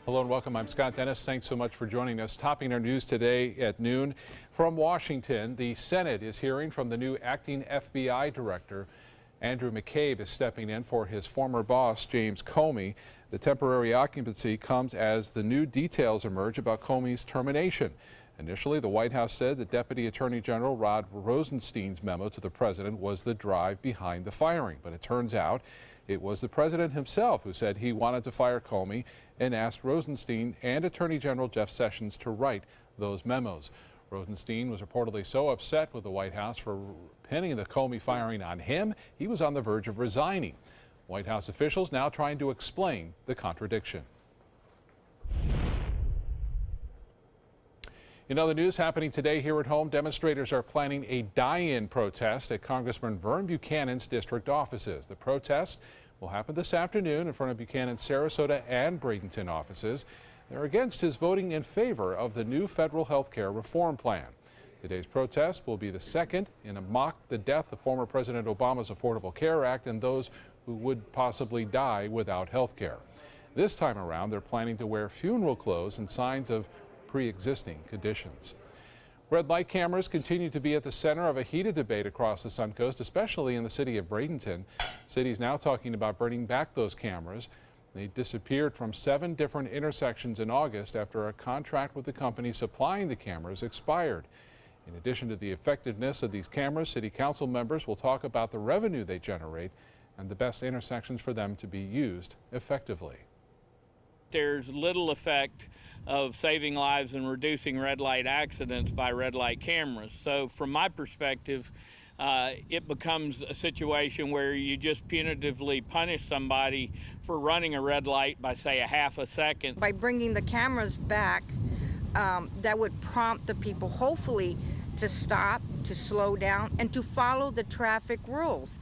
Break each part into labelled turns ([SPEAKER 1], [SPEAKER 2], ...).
[SPEAKER 1] Hello and welcome. I'm Scott Dennis. Thanks so much for joining us. Topping our news today at noon from Washington, the Senate is hearing from the new acting FBI director. Andrew McCabe is stepping in for his former boss, James Comey. The temporary occupancy comes as the new details emerge about Comey's termination. Initially, the White House said that Deputy Attorney General Rod Rosenstein's memo to the president was the drive behind the firing. But it turns out it was the president himself who said he wanted to fire Comey and asked Rosenstein and Attorney General Jeff Sessions to write those memos. Rosenstein was reportedly so upset with the White House for pinning the Comey firing on him, he was on the verge of resigning. White House officials now trying to explain the contradiction. In other news happening today here at home, demonstrators are planning a die-in protest at Congressman Vern Buchanan's district offices. The protest will happen this afternoon in front of Buchanan's Sarasota and Bradenton offices. They're against his voting in favor of the new federal health care reform plan. Today's protest will be the second in a mock the death of former President Obama's Affordable Care Act and those who would possibly die without health care. This time around, they're planning to wear funeral clothes and signs of pre-existing conditions. Red light cameras continue to be at the center of a heated debate across the Suncoast, especially in the city of Bradenton. The city is now talking about bringing back those cameras. They disappeared from 7 different intersections in August after a contract with the company supplying the cameras expired. In addition to the effectiveness of these cameras, city council members will talk about the revenue they generate and the best intersections for them to be used effectively.
[SPEAKER 2] There's little effect of saving lives and reducing red light accidents by red light cameras. So from my perspective, it becomes a situation where you just punitively punish somebody for running a red light by, say, a half a second.
[SPEAKER 3] By bringing the cameras back, that would prompt the people, hopefully, to stop, to slow down, and to follow the traffic rules.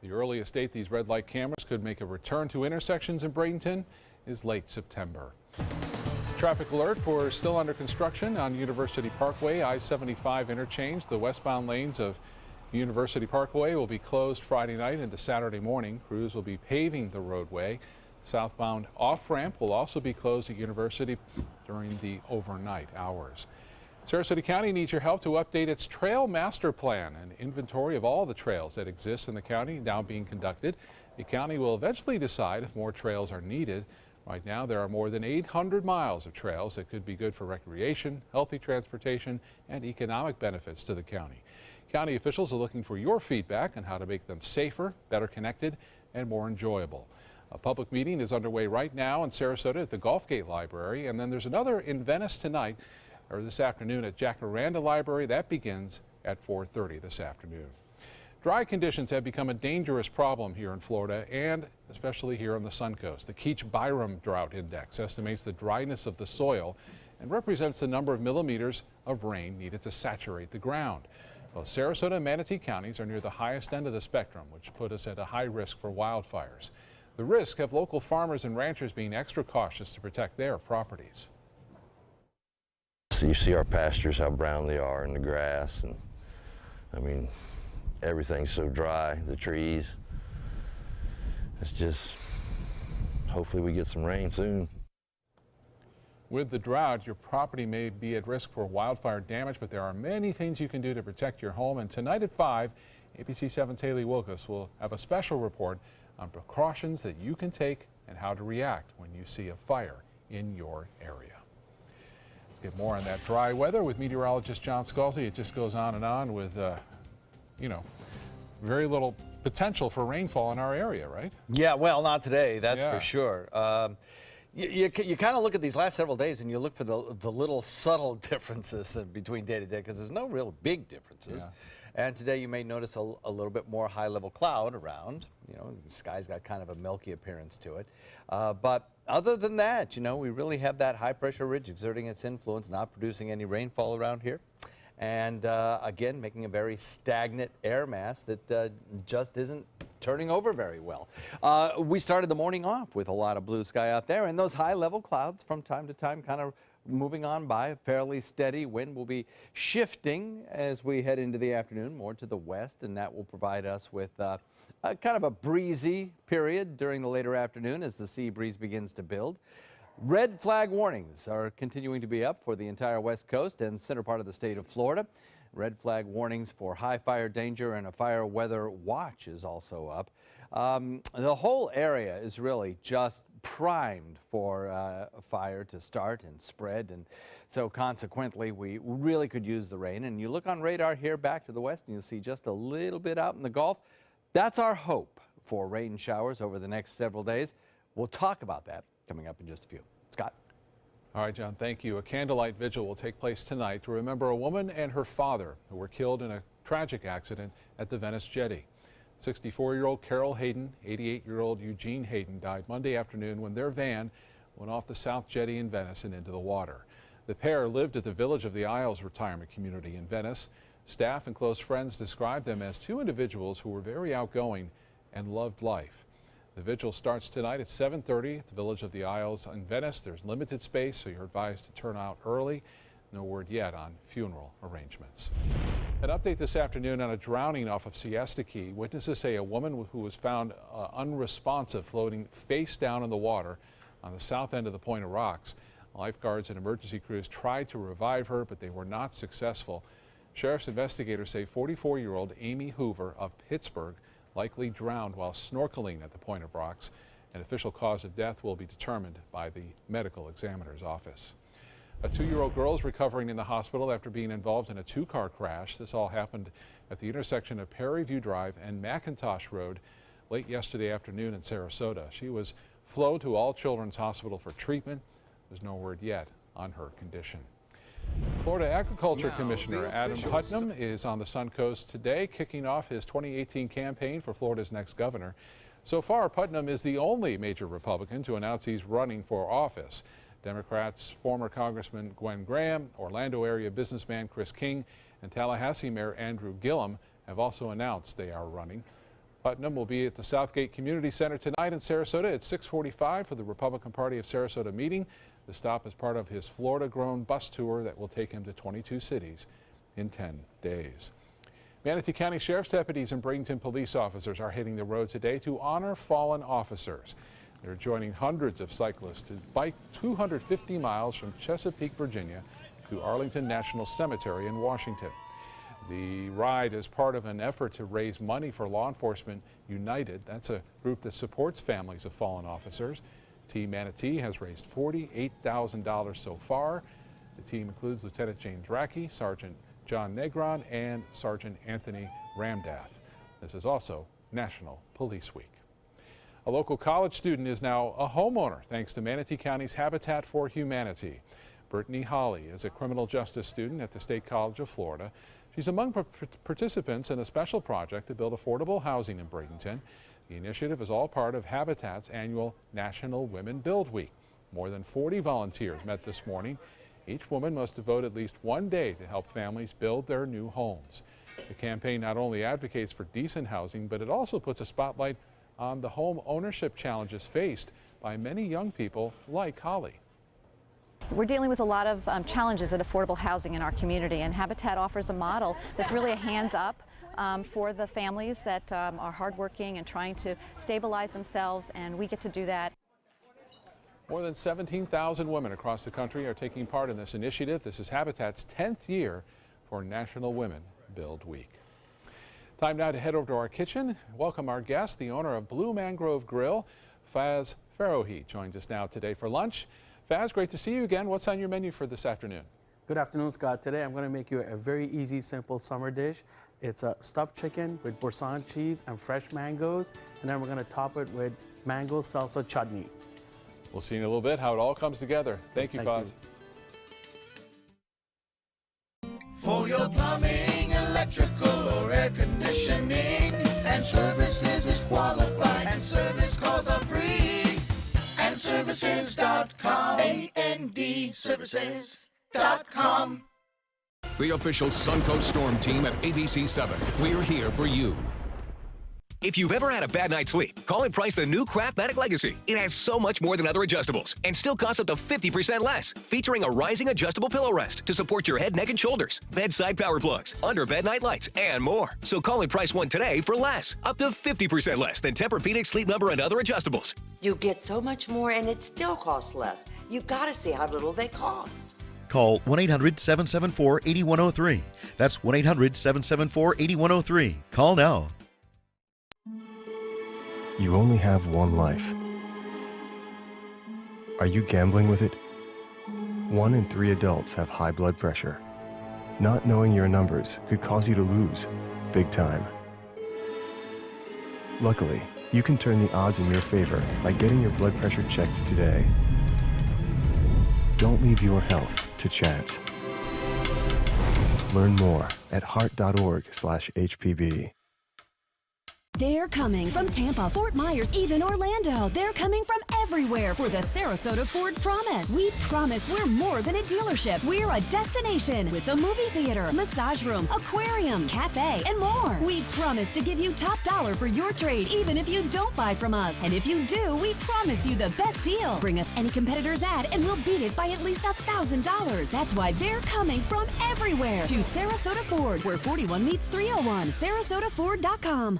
[SPEAKER 1] The earliest date these red light cameras could make a return to intersections in Bradenton is late September. Traffic alert for still under construction on University Parkway, I-75 interchange. The westbound lanes of University Parkway will be closed Friday night into Saturday morning. Crews will be paving the roadway. Southbound off-ramp will also be closed at University during the overnight hours. Sarasota County needs your help to update its trail master plan. An inventory of all the trails that exist in the county now being conducted. The county will eventually decide if more trails are needed. Right now, there are more than 800 miles of trails that could be good for recreation, healthy transportation, and economic benefits to the county. County officials are looking for your feedback on how to make them safer, better connected, and more enjoyable. A public meeting is underway right now in Sarasota at the Gulfgate Library, and then there's another in Venice tonight, or this afternoon at Jacaranda Library. That begins at 4:30 this afternoon. Dry conditions have become a dangerous problem here in Florida and especially here on the Suncoast. The Keach-Byram Drought Index estimates the dryness of the soil and represents the number of millimeters of rain needed to saturate the ground. Both Sarasota and Manatee counties are near the highest end of the spectrum, which put us at a high risk for wildfires. The risk have local farmers and ranchers being extra cautious to protect their properties.
[SPEAKER 4] So you see our pastures, how brown they are, and the grass, and I mean, everything's so dry, the trees. It's just, hopefully we get some rain soon.
[SPEAKER 1] With the drought, your property may be at risk for wildfire damage, but there are many things you can do to protect your home. And tonight at 5, ABC 7's Haley Wilkes will have a special report on precautions that you can take and how to react when you see a fire in your area. Let's get more on that dry weather with meteorologist John Scalzi. It just goes on with you know, very little potential for rainfall in our area, right?
[SPEAKER 5] Yeah, well, not today, that's for sure. You kind of look at these last several days and you look for the little subtle differences between day to day, because there's no real big differences. Yeah. And today you may notice a little bit more high-level cloud around. You know, the sky's got kind of a milky appearance to it. But other than that, you know, we really have that high-pressure ridge exerting its influence, not producing any rainfall around here. And again, making a very stagnant air mass that just isn't turning over very well. We started the morning off with a lot of blue sky out there, and those high-level clouds from time to time kind of moving on by. Fairly steady wind will be shifting as we head into the afternoon more to the west, and that will provide us with kind of a breezy period during the later afternoon as the sea breeze begins to build. Red flag warnings are continuing to be up for the entire West Coast and center part of the state of Florida. Red flag warnings for high fire danger and a fire weather watch is also up. The whole area is really just primed for a fire to start and spread, and so consequently we really could use the rain. And you look on radar here back to the west and you'll see just a little bit out in the Gulf. That's our hope for rain showers over the next several days. We'll talk about that coming up in just a few. Scott.
[SPEAKER 1] All right, John, thank you. A candlelight vigil will take place tonight to remember a woman and her father who were killed in a tragic accident at the Venice jetty. 64-year-old Carol Hayden, 88-year-old Eugene Hayden died Monday afternoon when their van went off the South Jetty in Venice and into the water. The pair lived at the Village of the Isles retirement community in Venice. Staff and close friends described them as two individuals who were very outgoing and loved life. The vigil starts tonight at 7:30 at the Village of the Isles in Venice. There's limited space, so you're advised to turn out early. No word yet on funeral arrangements. An update this afternoon on a drowning off of Siesta Key. Witnesses say a woman who was found unresponsive floating face down in the water on the south end of the Point of Rocks. Lifeguards and emergency crews tried to revive her, but they were not successful. Sheriff's investigators say 44-year-old Amy Hoover of Pittsburgh likely drowned while snorkeling at the Point of Rocks. An official cause of death will be determined by the medical examiner's office. A 2-year-old girl is recovering in the hospital after being involved in a two-car crash. This all happened at the intersection of Prairie View Drive and McIntosh Road late yesterday afternoon in Sarasota. She was flown to All Children's Hospital for treatment. There's no word yet on her condition. Florida Agriculture Commissioner Adam Putnam is on the Sun Coast today, kicking off his 2018 campaign for Florida's next governor. So far, Putnam is the only major Republican to announce he's running for office. Democrats former Congressman Gwen Graham, Orlando area businessman Chris King, and Tallahassee Mayor Andrew Gillum have also announced they are running. Putnam will be at the Southgate Community Center tonight in Sarasota at 6:45 for the Republican Party of Sarasota meeting. The stop is part of his Florida-grown bus tour that will take him to 22 cities in 10 days. Manatee County Sheriff's deputies and Bradenton police officers are hitting the road today to honor fallen officers. They're joining hundreds of cyclists to bike 250 miles from Chesapeake, Virginia to Arlington National Cemetery in Washington. The ride is part of an effort to raise money for Law Enforcement United. That's a group that supports families of fallen officers. Team Manatee has raised $48,000 so far. The team includes Lieutenant James Rackey, Sergeant John Negron, and Sergeant Anthony Ramdath. This is also National Police Week. A local college student is now a homeowner thanks to Manatee County's Habitat for Humanity. Brittany Holly is a criminal justice student at the State College of Florida. She's among participants in a special project to build affordable housing in Bradenton. The initiative is all part of Habitat's annual National Women Build Week. More than 40 volunteers met this morning. Each woman must devote at least one day to help families build their new homes. The campaign not only advocates for decent housing, but it also puts a spotlight on the home ownership challenges faced by many young people like Holly.
[SPEAKER 6] We're dealing with a lot of challenges at affordable housing in our community, and Habitat offers a model that's really a hands-up for the families that are hardworking and trying to stabilize themselves, and we get to do that.
[SPEAKER 1] More than 17,000 women across the country are taking part in this initiative. This is Habitat's 10th year for National Women Build Week. Time now to head over to our kitchen. Welcome our guest, the owner of Blue Mangrove Grill, Faz Farohi, joins us now today for lunch. Faz, great to see you again. What's on your menu for this afternoon?
[SPEAKER 7] Good afternoon, Scott. Today I'm going to make you a very easy, simple summer dish. It's a stuffed chicken with Boursin cheese and fresh mangoes, and then we're going to top it with mango salsa chutney.
[SPEAKER 1] We'll see in a little bit how it all comes together. Thank you, Faz.
[SPEAKER 8] For your plumbing, electrical, or air conditioning, and services is qualified, and service calls are free. And services.com, AND services.com.
[SPEAKER 9] The official Suncoast Storm team at ABC 7. We're here for you. If you've ever had a bad night's sleep, call and price the new Craftmatic Legacy. It has so much more than other adjustables and still costs up to 50% less, featuring a rising adjustable pillow rest to support your head, neck, and shoulders, bedside power plugs, under bed night lights, and more. So call and price one today for less, up to 50% less than Tempur-Pedic, Sleep Number, and other adjustables.
[SPEAKER 10] You get so much more and it still costs less. You've got to see how little they cost.
[SPEAKER 11] Call 1-800-774-8103. That's 1-800-774-8103. Call now.
[SPEAKER 12] You only have one life. Are you gambling with it? 1 in 3 adults have high blood pressure. Not knowing your numbers could cause you to lose, big time. Luckily, you can turn the odds in your favor by getting your blood pressure checked today. Don't leave your health to chance. Learn more at heart.org/HPV.
[SPEAKER 13] They're coming from Tampa, Fort Myers, even Orlando. They're coming from everywhere for the Sarasota Ford Promise. We promise we're more than a dealership. We're a destination with a movie theater, massage room, aquarium, cafe, and more. We promise to give you top dollar for your trade, even if you don't buy from us. And if you do, we promise you the best deal. Bring us any competitor's ad and we'll beat it by at least $1,000. That's why they're coming from everywhere to Sarasota Ford, where 41 meets 301. SarasotaFord.com.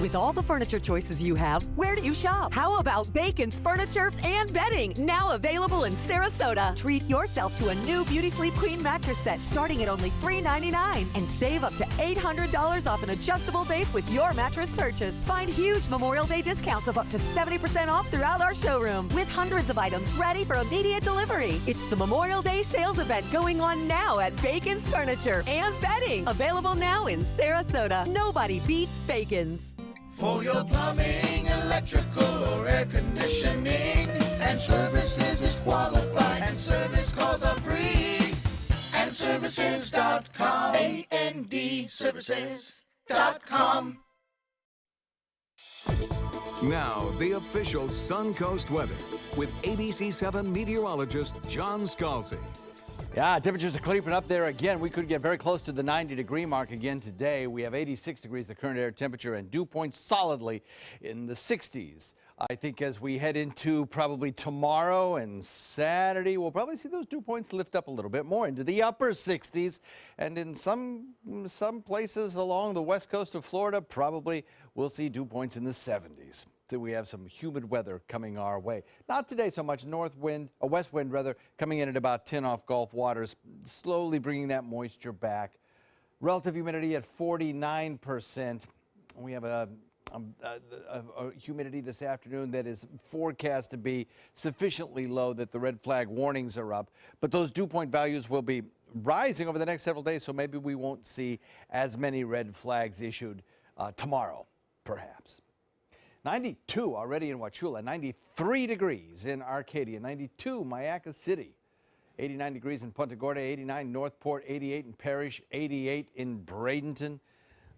[SPEAKER 14] With all the furniture choices you have, where do you shop? How about Bacon's Furniture and Bedding, now available in Sarasota? Treat yourself to a new Beauty Sleep Queen mattress set starting at only $399 and save up to $800 off an adjustable base with your mattress purchase. Find huge Memorial Day discounts of up to 70% off throughout our showroom with hundreds of items ready for immediate delivery. It's the Memorial Day sales event going on now at Bacon's Furniture and Bedding, available now in Sarasota. Nobody beats Bacon's.
[SPEAKER 8] For your plumbing, electrical, or air conditioning, and services is qualified, and service calls are free. And services.com, A-N-D, services.com.
[SPEAKER 15] Now, the official Suncoast weather with ABC7 meteorologist John Scalzi.
[SPEAKER 5] Yeah, temperatures are creeping up there again. We could get very close to the 90-degree mark again today. We have 86 degrees the current air temperature and dew points solidly in the 60s. I think as we head into probably tomorrow and Saturday, we'll probably see those dew points lift up a little bit more into the upper 60s. And in some places along the west coast of Florida, probably we'll see dew points in the 70s. So we have some humid weather coming our way. Not today so much. West wind rather, coming in at about 10 off Gulf waters, slowly bringing that moisture back. Relative humidity at 49%. We have a humidity this afternoon that is forecast to be sufficiently low that the red flag warnings are up. But those dew point values will be rising over the next several days, so maybe we won't see as many red flags issued tomorrow, perhaps. 92 already in Wauchula, 93 degrees in Arcadia, 92 Mayaca City, 89 degrees in Punta Gorda, 89 Northport, 88 in Parrish, 88 in Bradenton.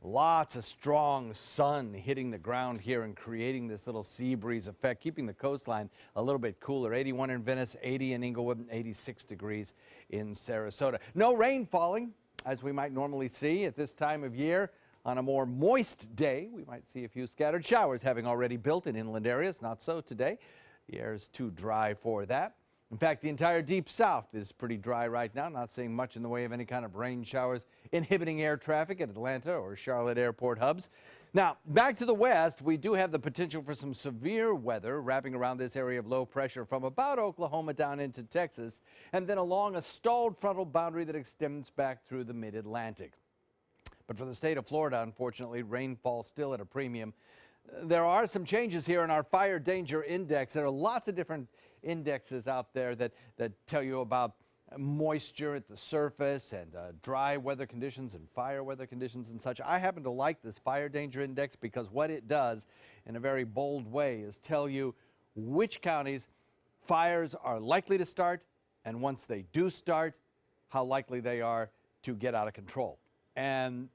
[SPEAKER 5] Lots of strong sun hitting the ground here and creating this little sea breeze effect, keeping the coastline a little bit cooler. 81 in Venice, 80 in Inglewood, and 86 degrees in Sarasota. No rain falling, as we might normally see at this time of year. On a more moist day, we might see a few scattered showers having already built in inland areas. Not so today. The air is too dry for that. In fact, the entire deep south is pretty dry right now. Not seeing much in the way of any kind of rain showers inhibiting air traffic at Atlanta or Charlotte airport hubs. Now, back to the west, we do have the potential for some severe weather wrapping around this area of low pressure from about Oklahoma down into Texas, and then along a stalled frontal boundary that extends back through the mid-Atlantic. But for the state of Florida, unfortunately, rainfall still at a premium. There are some changes here in our fire danger index. There are lots of different indexes out there that tell you about moisture at the surface and dry weather conditions and fire weather conditions and such. I happen to like this fire danger index because what it does in a very bold way is tell you which counties fires are likely to start, and once they do start, how likely they are to get out of control. And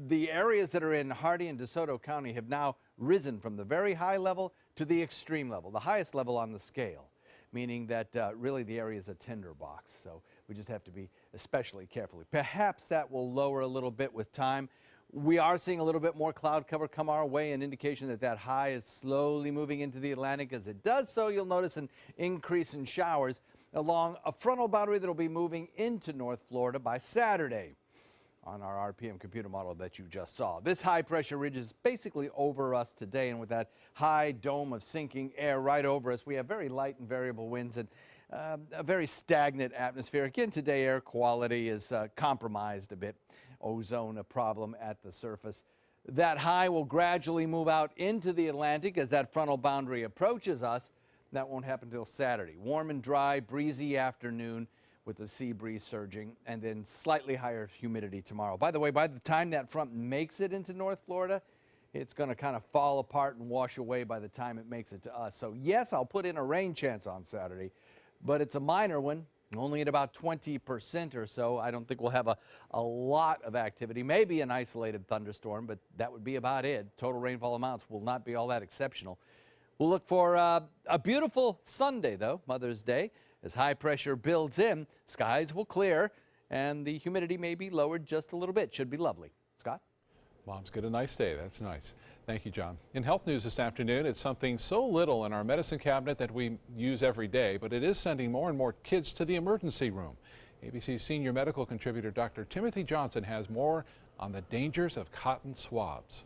[SPEAKER 5] the areas that are in Hardee and DeSoto County have now risen from the very high level to the extreme level, the highest level on the scale, meaning that really the area is a tinderbox. So we just have to be especially careful. Perhaps that will lower a little bit with time. We are seeing a little bit more cloud cover come our way, an indication that that high is slowly moving into the Atlantic. As it does so, you'll notice an increase in showers along a frontal boundary that will be moving into North Florida by Saturday on our RPM computer model that you just saw. This high pressure ridge is basically over us today, and with that high dome of sinking air right over us, we have very light and variable winds and a very stagnant atmosphere. Again, today air quality is compromised a bit. Ozone a problem at the surface. That high will gradually move out into the Atlantic as that frontal boundary approaches us. That won't happen until Saturday. Warm and dry, breezy afternoon with the sea breeze surging, and then slightly higher humidity tomorrow. By the way, by the time that front makes it into North Florida, it's going to kind of fall apart and wash away by the time it makes it to us. So yes, I'll put in a rain chance on Saturday, but it's a minor one, only at about 20% or so. I don't think we'll have a lot of activity, maybe an isolated thunderstorm, but that would be about it. Total rainfall amounts will not be all that exceptional. We'll look for a beautiful Sunday, though, Mother's Day. As high pressure builds in, skies will clear, and the humidity may be lowered just a little bit. Should be lovely. Scott?
[SPEAKER 1] Mom's got a nice day. That's nice. Thank you, John. In health news this afternoon, it's something so little in our medicine cabinet that we use every day, but it is sending more and more kids to the emergency room. ABC's senior medical contributor, Dr. Timothy Johnson, has more on the dangers of cotton swabs.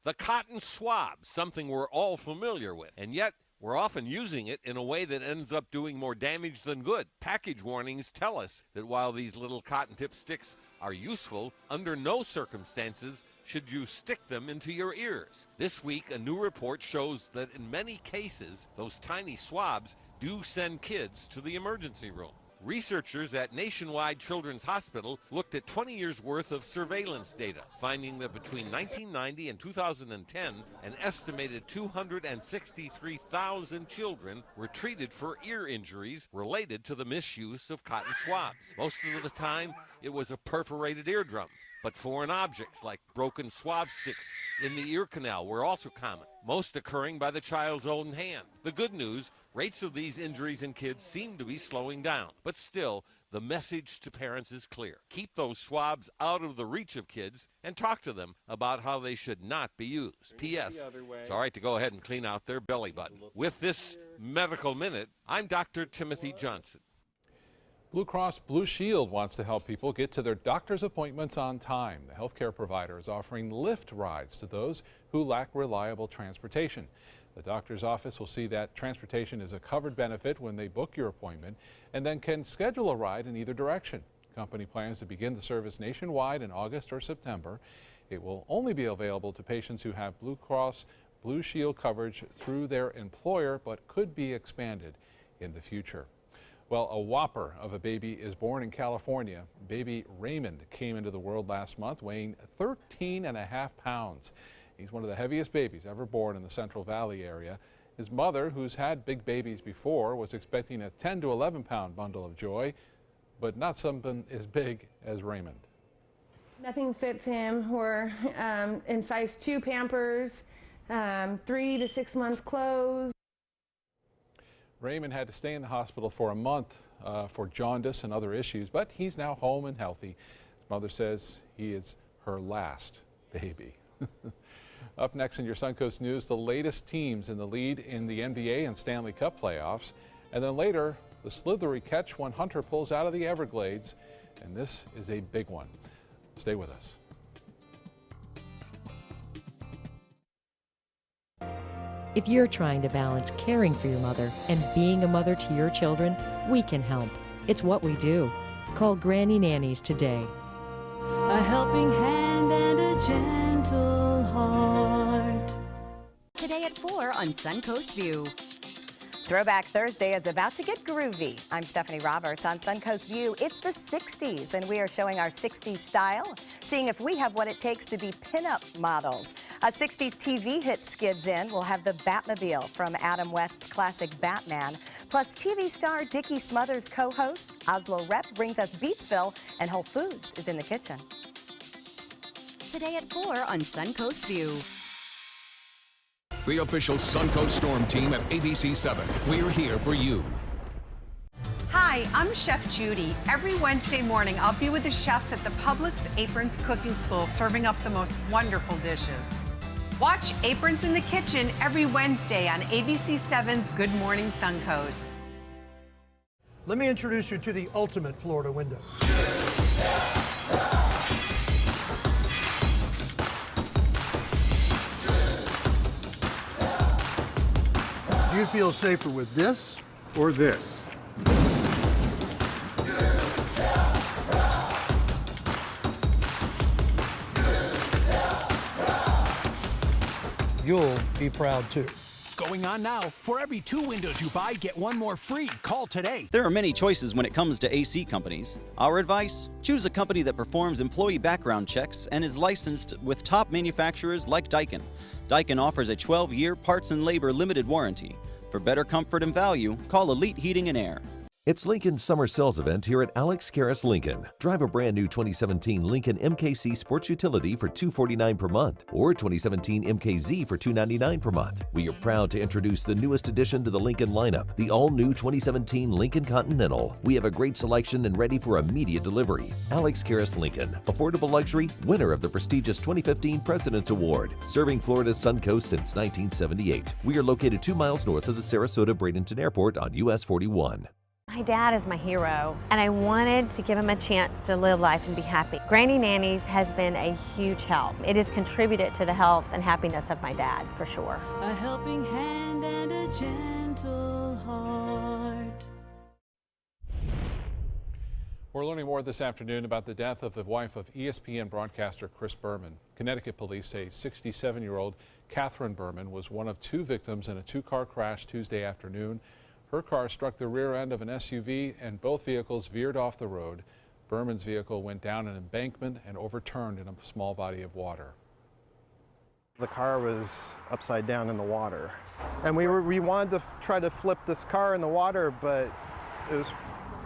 [SPEAKER 11] The cotton swab, something we're all familiar with, and yet we're often using it in a way that ends up doing more damage than good. Package warnings tell us that while these little cotton tip sticks are useful, under no circumstances should you stick them into your ears. This week, a new report shows that in many cases, those tiny swabs do send kids to the emergency room. Researchers at Nationwide Children's Hospital looked at 20 years' worth of surveillance data, finding that between 1990 and 2010, an estimated 263,000 children were treated for ear injuries related to the misuse of cotton swabs. Most of the time, it was a perforated eardrum, but foreign objects like broken swab sticks in the ear canal were also common, most occurring by the child's own hand. The good news, rates of these injuries in kids seem to be slowing down, but still, the message to parents is clear. Keep those swabs out of the reach of kids and talk to them about how they should not be used. P.S. It's all right to go ahead and clean out their belly button. With this Medical Minute, I'm Dr. Timothy Johnson.
[SPEAKER 1] Blue Cross Blue Shield wants to help people get to their doctor's appointments on time. The healthcare provider is offering Lyft rides to those who lack reliable transportation. The doctor's office will see that transportation is a covered benefit when they book your appointment and then can schedule a ride in either direction. The company plans to begin the service nationwide in August or September. It will only be available to patients who have Blue Cross Blue Shield coverage through their employer, but could be expanded in the future. Well, a whopper of a baby is born in California. Baby Raymond came into the world last month weighing 13.5 pounds. He's one of the heaviest babies ever born in the Central Valley area. His mother, who's had big babies before, was expecting a 10 to 11 pound bundle of joy, but not something as big as Raymond.
[SPEAKER 16] Nothing fits him. We're in size 2 Pampers, 3 to 6 month clothes.
[SPEAKER 1] Raymond had to stay in the hospital for a month for jaundice and other issues, but he's now home and healthy. His mother says he is her last baby. Up next in your Suncoast News, the latest teams in the lead in the NBA and Stanley Cup playoffs. And then later, the slithery catch when Hunter pulls out of the Everglades. And this is a big one. Stay with us.
[SPEAKER 17] If you're trying to balance caring for your mother and being a mother to your children, we can help. It's what we do. Call Granny Nannies today.
[SPEAKER 18] A helping hand and a gentle heart.
[SPEAKER 19] Today at 4 on Suncoast View. Throwback Thursday is about to get groovy. I'm Stephanie Roberts on Suncoast View. It's the 60s, and we are showing our 60s style, seeing if we have what it takes to be pinup models. A 60s TV hit skids in. We'll have the Batmobile from Adam West's classic Batman. Plus, TV star Dickie Smothers co-host Oslo Rep brings us Beatsville, and Whole Foods is in the kitchen. Today at 4 on Suncoast View.
[SPEAKER 15] The official Suncoast Storm team at ABC 7. We're here for you.
[SPEAKER 20] Hi, I'm Chef Judy. Every Wednesday morning, I'll be with the chefs at the Publix Aprons Cooking School serving up the most wonderful dishes. Watch Aprons in the Kitchen every Wednesday on ABC7's Good Morning Suncoast.
[SPEAKER 21] Let me introduce you to the ultimate Florida window. Do you feel safer with this or this? You'll be proud too.
[SPEAKER 22] Going on now. For every 2 windows you buy, get 1 more free. Call today.
[SPEAKER 23] There are many choices when it comes to AC companies. Our advice? Choose a company that performs employee background checks and is licensed with top manufacturers like Daikin. Daikin offers a 12-year parts and labor limited warranty. For better comfort and value, call Elite Heating and Air.
[SPEAKER 24] It's Lincoln's summer sales event here at Alex Karras Lincoln. Drive a brand new 2017 Lincoln MKC Sports Utility for $249 per month or 2017 MKZ for $299 per month. We are proud to introduce the newest addition to the Lincoln lineup, the all-new 2017 Lincoln Continental. We have a great selection and ready for immediate delivery. Alex Karras Lincoln, affordable luxury, winner of the prestigious 2015 President's Award, serving Florida's Suncoast since 1978. We are located 2 miles north of the Sarasota-Bradenton Airport on US 41.
[SPEAKER 25] My dad is my hero, and I wanted to give him a chance to live life and be happy. Granny Nannies has been a huge help. It has contributed to the health and happiness of my dad, for sure.
[SPEAKER 18] A helping hand and a gentle heart.
[SPEAKER 1] We're learning more this afternoon about the death of the wife of ESPN broadcaster Chris Berman. Connecticut police say 67-year-old Catherine Berman was one of 2 victims in a 2-car crash Tuesday afternoon. Her car struck the rear end of an SUV and both vehicles veered off the road. Berman's vehicle went down an embankment and overturned in a small body of water.
[SPEAKER 26] The car was upside down in the water. And we wanted to try to flip this car in the water, but it was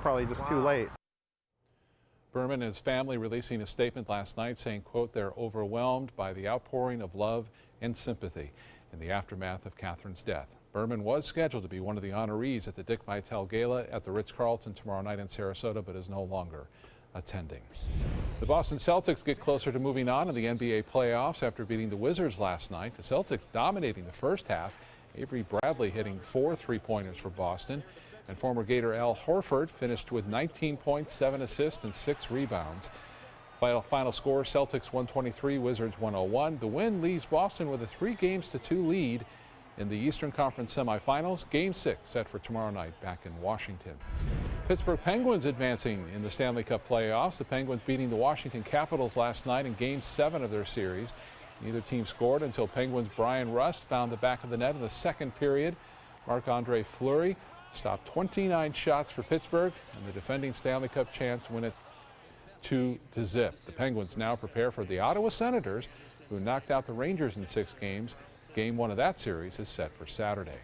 [SPEAKER 26] probably just too late.
[SPEAKER 1] Berman and his family releasing a statement last night saying, quote, they're overwhelmed by the outpouring of love and sympathy in the aftermath of Catherine's death. Berman was scheduled to be one of the honorees at the Dick Vitale Gala at the Ritz-Carlton tomorrow night in Sarasota, but is no longer attending. The Boston Celtics get closer to moving on in the NBA playoffs after beating the Wizards last night. The Celtics dominating the first half. Avery Bradley hitting 4 3-pointers for Boston. And former Gator Al Horford finished with 19 points, 7 assists, and 6 rebounds. Final score, Celtics 123, Wizards 101. The win leaves Boston with a 3-2 lead in the Eastern Conference semifinals. Game 6 set for tomorrow night back in Washington. Pittsburgh Penguins advancing in the Stanley Cup playoffs. The Penguins beating the Washington Capitals last night in Game 7 of their series. Neither team scored until Penguins' Brian Rust found the back of the net in the second period. Marc-Andre Fleury stopped 29 shots for Pittsburgh, and the defending Stanley Cup champs win it 2-0. The Penguins now prepare for the Ottawa Senators, who knocked out the Rangers in 6 games. Game 1 of that series is set for Saturday.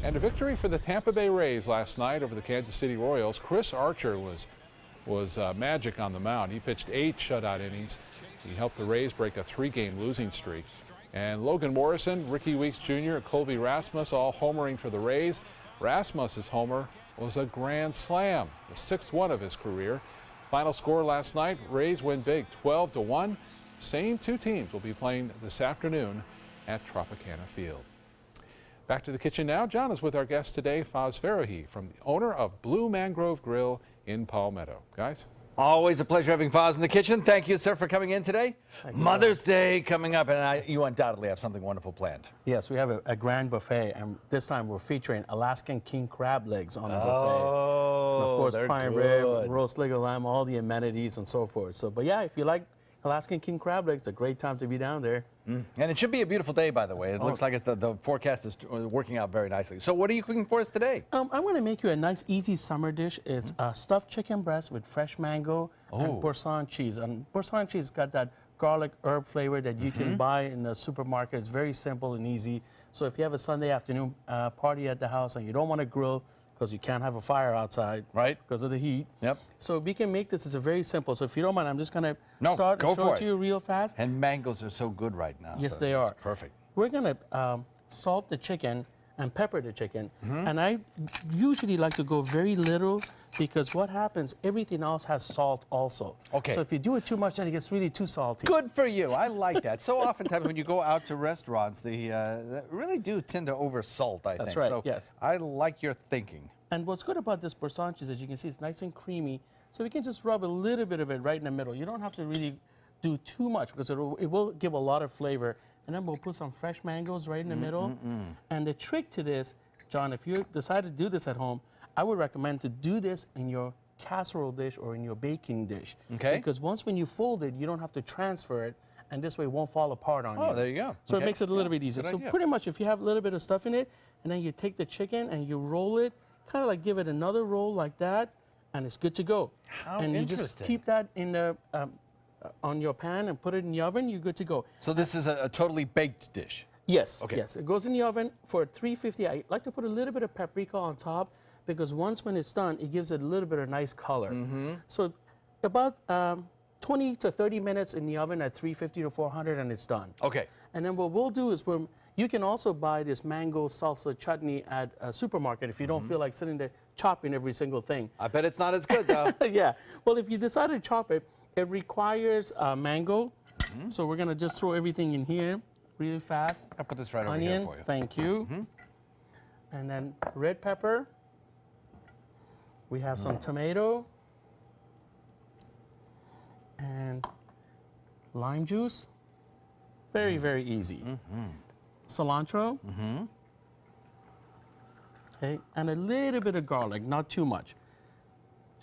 [SPEAKER 1] And a victory for the Tampa Bay Rays last night over the Kansas City Royals. Chris Archer was magic on the mound. He pitched 8 shutout innings. He helped the Rays break a 3-game losing streak. And Logan Morrison, Ricky Weeks Jr., Colby Rasmus all homering for the Rays. Rasmus's homer was a grand slam, the 6th one of his career. Final score last night, Rays win big, 12-1. Same 2 teams will be playing this afternoon at Tropicana Field. Back to the kitchen now. John is with our guest today, Faz Farahi, from the owner of Blue Mangrove Grill in Palmetto. Guys?
[SPEAKER 5] Always a pleasure having Faz in the kitchen. Thank you, sir, for coming in today. Mother's Day coming up, and you undoubtedly have something wonderful planned.
[SPEAKER 7] Yes, we have a grand buffet, and this time we're featuring Alaskan king crab legs on the buffet.
[SPEAKER 5] Oh,
[SPEAKER 7] and of course,
[SPEAKER 5] they're
[SPEAKER 7] prime
[SPEAKER 5] good.
[SPEAKER 7] rib, roast leg of lamb, all the amenities and so forth. So, but yeah, if you like Alaskan king crab legs, it's a great time to be down there.
[SPEAKER 5] And it should be a beautiful day, by the way. It looks like the forecast is working out very nicely. So what are you cooking for us today?
[SPEAKER 7] I'm going to make you a nice, easy summer dish. It's stuffed chicken breast with fresh mango and Boursin cheese. And Boursin cheese got that garlic herb flavor that you can buy in the supermarket. It's very simple and easy. So if you have a Sunday afternoon party at the house and you don't want to grill, because you can't have a fire outside,
[SPEAKER 5] right?
[SPEAKER 7] Because of the heat.
[SPEAKER 5] Yep.
[SPEAKER 7] So we can make this. It's very simple. So if you don't mind, I'm just going to
[SPEAKER 5] start
[SPEAKER 7] and show it to you real fast.
[SPEAKER 5] And mangoes are so good right now.
[SPEAKER 7] Yes,
[SPEAKER 5] so
[SPEAKER 7] they are.
[SPEAKER 5] Perfect.
[SPEAKER 7] We're going to salt the chicken and pepper the chicken. And I usually like to go very little because what happens, everything else has salt also.
[SPEAKER 5] Okay.
[SPEAKER 7] So if you do it too much, then it gets really too salty.
[SPEAKER 5] Good for you. I like that. So oftentimes when you go out to restaurants, they really do tend to oversalt, I think.
[SPEAKER 7] That's right,
[SPEAKER 5] So
[SPEAKER 7] yes.
[SPEAKER 5] I like your thinking.
[SPEAKER 7] And what's good about this boursin cheese, as you can see, it's nice and creamy. So we can just rub a little bit of it right in the middle. You don't have to really do too much because it will give a lot of flavor. And then we'll put some fresh mangoes right in the middle. And the trick to this, John, if you decide to do this at home, I would recommend to do this in your casserole dish or in your baking dish.
[SPEAKER 5] Okay.
[SPEAKER 7] Because once when you fold it, you don't have to transfer it, and this way it won't fall apart on you.
[SPEAKER 5] Oh, there you go.
[SPEAKER 7] So
[SPEAKER 5] Okay.
[SPEAKER 7] it makes it a little bit easier.
[SPEAKER 5] Good
[SPEAKER 7] So
[SPEAKER 5] idea.
[SPEAKER 7] pretty much if you have a little bit of stuff in it, and then you take the chicken and you roll it, kind of like give it another roll like that, and it's good to go.
[SPEAKER 5] How
[SPEAKER 7] and you just
[SPEAKER 5] interesting.
[SPEAKER 7] keep that in the on your pan and put it in the oven, you're good to go.
[SPEAKER 5] So this is a totally baked dish?
[SPEAKER 7] Yes,
[SPEAKER 5] Okay.
[SPEAKER 7] yes. It goes in the oven for 350. I like to put a little bit of paprika on top because once when it's done, it gives it a little bit of nice color. So about 20 to 30 minutes in the oven at 350 to 400 and it's done.
[SPEAKER 5] Okay.
[SPEAKER 7] And then what we'll do is you can also buy this mango salsa chutney at a supermarket if you don't feel like sitting there chopping every single thing.
[SPEAKER 5] I bet it's not as good though.
[SPEAKER 7] Yeah. Well, if you decide to chop it, it requires mango. So we're going to just throw everything in here really fast.
[SPEAKER 5] I'll put this right over
[SPEAKER 7] Onion,
[SPEAKER 5] here for you.
[SPEAKER 7] thank you. And then red pepper. We have some tomato. And lime juice. Very, very easy. Cilantro. Okay, and a little bit of garlic, not too much.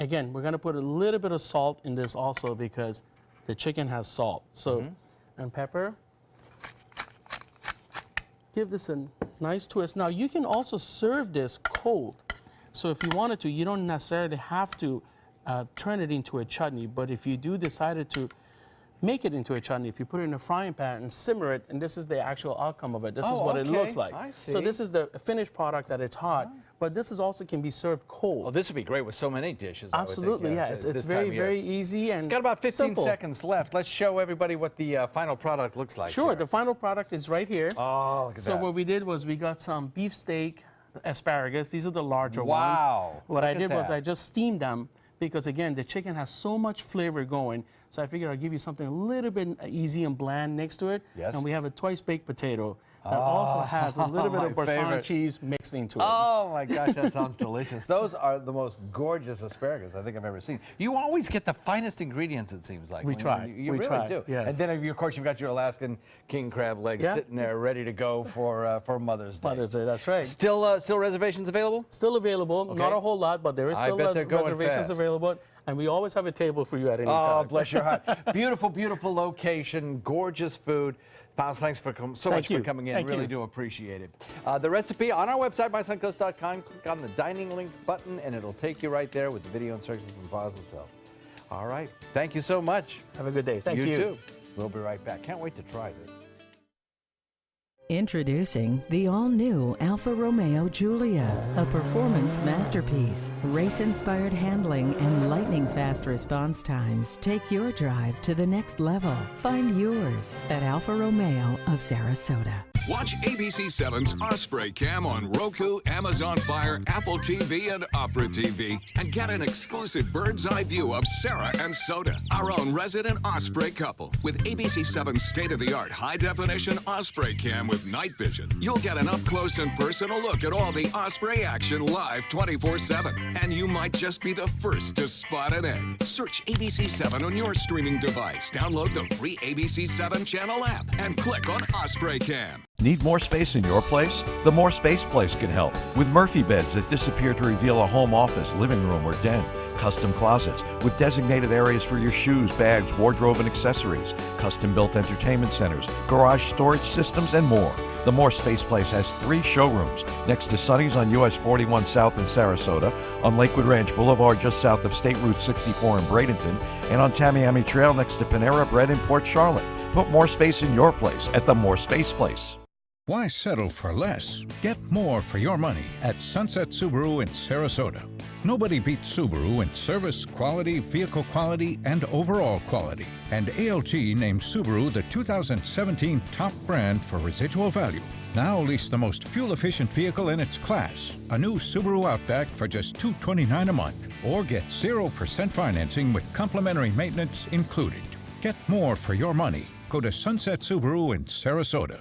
[SPEAKER 7] Again, we're gonna put a little bit of salt in this also because the chicken has salt. So, and pepper. Give this a nice twist. Now you can also serve this cold. So if you wanted to, you don't necessarily have to turn it into a chutney, but if you do decide to make it into a chutney, if you put it in a frying pan and simmer it, and this is the actual outcome of it. This is what it looks like.
[SPEAKER 5] I see.
[SPEAKER 7] So this is the finished product that it's hot, but this is also can be served cold.
[SPEAKER 5] Well, this would be great with so many dishes.
[SPEAKER 7] Absolutely,
[SPEAKER 5] I would think,
[SPEAKER 7] yeah. It's
[SPEAKER 5] this
[SPEAKER 7] very,
[SPEAKER 5] time of year.
[SPEAKER 7] very easy and
[SPEAKER 5] Got about 15
[SPEAKER 7] simple.
[SPEAKER 5] seconds left. Let's show everybody what the final product looks like.
[SPEAKER 7] Sure,
[SPEAKER 5] here.
[SPEAKER 7] the final product is right here.
[SPEAKER 5] Oh, look at
[SPEAKER 7] So
[SPEAKER 5] that.
[SPEAKER 7] what we did was we got some beefsteak asparagus. These are the larger ones.
[SPEAKER 5] Wow.
[SPEAKER 7] What I
[SPEAKER 5] Look at
[SPEAKER 7] did was
[SPEAKER 5] that.
[SPEAKER 7] I just steamed them because again, the chicken has so much flavor going. So I figured I'll give you something a little bit easy and bland next to it.
[SPEAKER 5] Yes.
[SPEAKER 7] And we have a twice baked potato that also has a little bit
[SPEAKER 5] my
[SPEAKER 7] of boursin
[SPEAKER 5] favorite.
[SPEAKER 7] cheese mixed into it.
[SPEAKER 5] Oh my gosh, that sounds delicious. Those are the most gorgeous asparagus I think I've ever seen. You always get the finest ingredients, it seems like.
[SPEAKER 7] We try.
[SPEAKER 5] You
[SPEAKER 7] We
[SPEAKER 5] really
[SPEAKER 7] try,
[SPEAKER 5] do.
[SPEAKER 7] yes.
[SPEAKER 5] And then, of course, you've got your Alaskan king crab legs
[SPEAKER 7] Yeah.
[SPEAKER 5] sitting there ready to go for Mother's Day.
[SPEAKER 7] Mother's Day, that's right.
[SPEAKER 5] Still reservations available?
[SPEAKER 7] Still available.
[SPEAKER 5] Okay.
[SPEAKER 7] Not a whole lot, but there is
[SPEAKER 5] I
[SPEAKER 7] still
[SPEAKER 5] bet they're going
[SPEAKER 7] reservations
[SPEAKER 5] fast.
[SPEAKER 7] available. And we always have a table for you at any
[SPEAKER 5] Oh,
[SPEAKER 7] time.
[SPEAKER 5] bless your heart. Beautiful, beautiful location, gorgeous food. Pals, thanks for so much for coming in.
[SPEAKER 7] Thank
[SPEAKER 5] Really
[SPEAKER 7] you.
[SPEAKER 5] do appreciate it. The recipe on our website, mysuncoast.com. Click on the dining link button, and it'll take you right there with the video instructions from Paz himself. All right. Thank you so much.
[SPEAKER 7] Have a good day. Thank you.
[SPEAKER 5] You too. We'll be right back. Can't wait to try this.
[SPEAKER 2] Introducing the all-new Alfa Romeo Giulia, a performance masterpiece. Race-inspired handling and lightning-fast response times take your drive to the next level. Find yours at Alfa Romeo of Sarasota.
[SPEAKER 15] Watch ABC7's Osprey Cam on Roku, Amazon Fire, Apple TV, and Opera TV. And get an exclusive bird's eye view of Sarah and Soda, our own resident Osprey couple. With ABC7's state-of-the-art high-definition Osprey Cam with night vision, you'll get an up-close and personal look at all the Osprey action live 24/7. And you might just be the first to spot an egg. Search ABC7 on your streaming device. Download the free ABC7 channel app and click on Osprey Cam.
[SPEAKER 24] Need more space in your place? The More Space Place can help with Murphy beds that disappear to reveal a home office, living room, or den. Custom closets with designated areas for your shoes, bags, wardrobe, and accessories. Custom-built entertainment centers, garage storage systems, and more. The More Space Place has 3 showrooms next to Sonny's on US 41 South in Sarasota, on Lakewood Ranch Boulevard just south of State Route 64 in Bradenton, and on Tamiami Trail next to Panera Bread in Port Charlotte. Put more space in your place at the More Space Place.
[SPEAKER 3] Why settle for less? Get more for your money at Sunset Subaru in Sarasota. Nobody beats Subaru in service, quality, vehicle quality, and overall quality. And ALT named Subaru the 2017 top brand for residual value. Now lease the most fuel-efficient vehicle in its class, a new Subaru Outback for just $229 a month, or get 0% financing with complimentary maintenance included. Get more for your money. Go to Sunset Subaru in Sarasota.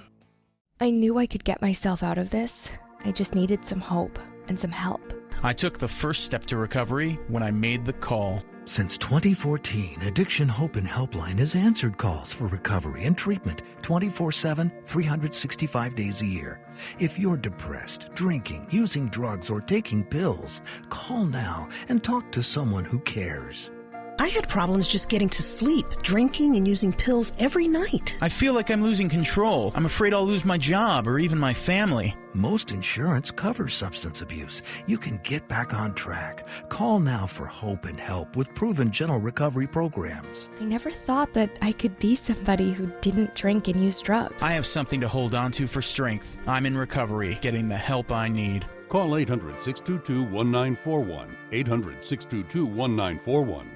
[SPEAKER 4] I knew I could get myself out of this. I just needed some hope and some help.
[SPEAKER 6] I took the first step to recovery when I made the call.
[SPEAKER 9] Since 2014, Addiction Hope and Helpline has answered calls for recovery and treatment 24/7, 365 days a year. If you're depressed, drinking, using drugs, or taking pills, call now and talk to someone who cares.
[SPEAKER 10] I had problems just getting to sleep, drinking and using pills every night.
[SPEAKER 6] I feel like I'm losing control. I'm afraid I'll lose my job or even my family.
[SPEAKER 9] Most insurance covers substance abuse. You can get back on track. Call now for hope and help with proven gentle recovery programs.
[SPEAKER 4] I never thought that I could be somebody who didn't drink and use drugs.
[SPEAKER 6] I have something to hold on to for strength. I'm in recovery, getting the help I need.
[SPEAKER 12] Call 800-622-1941. 800-622-1941.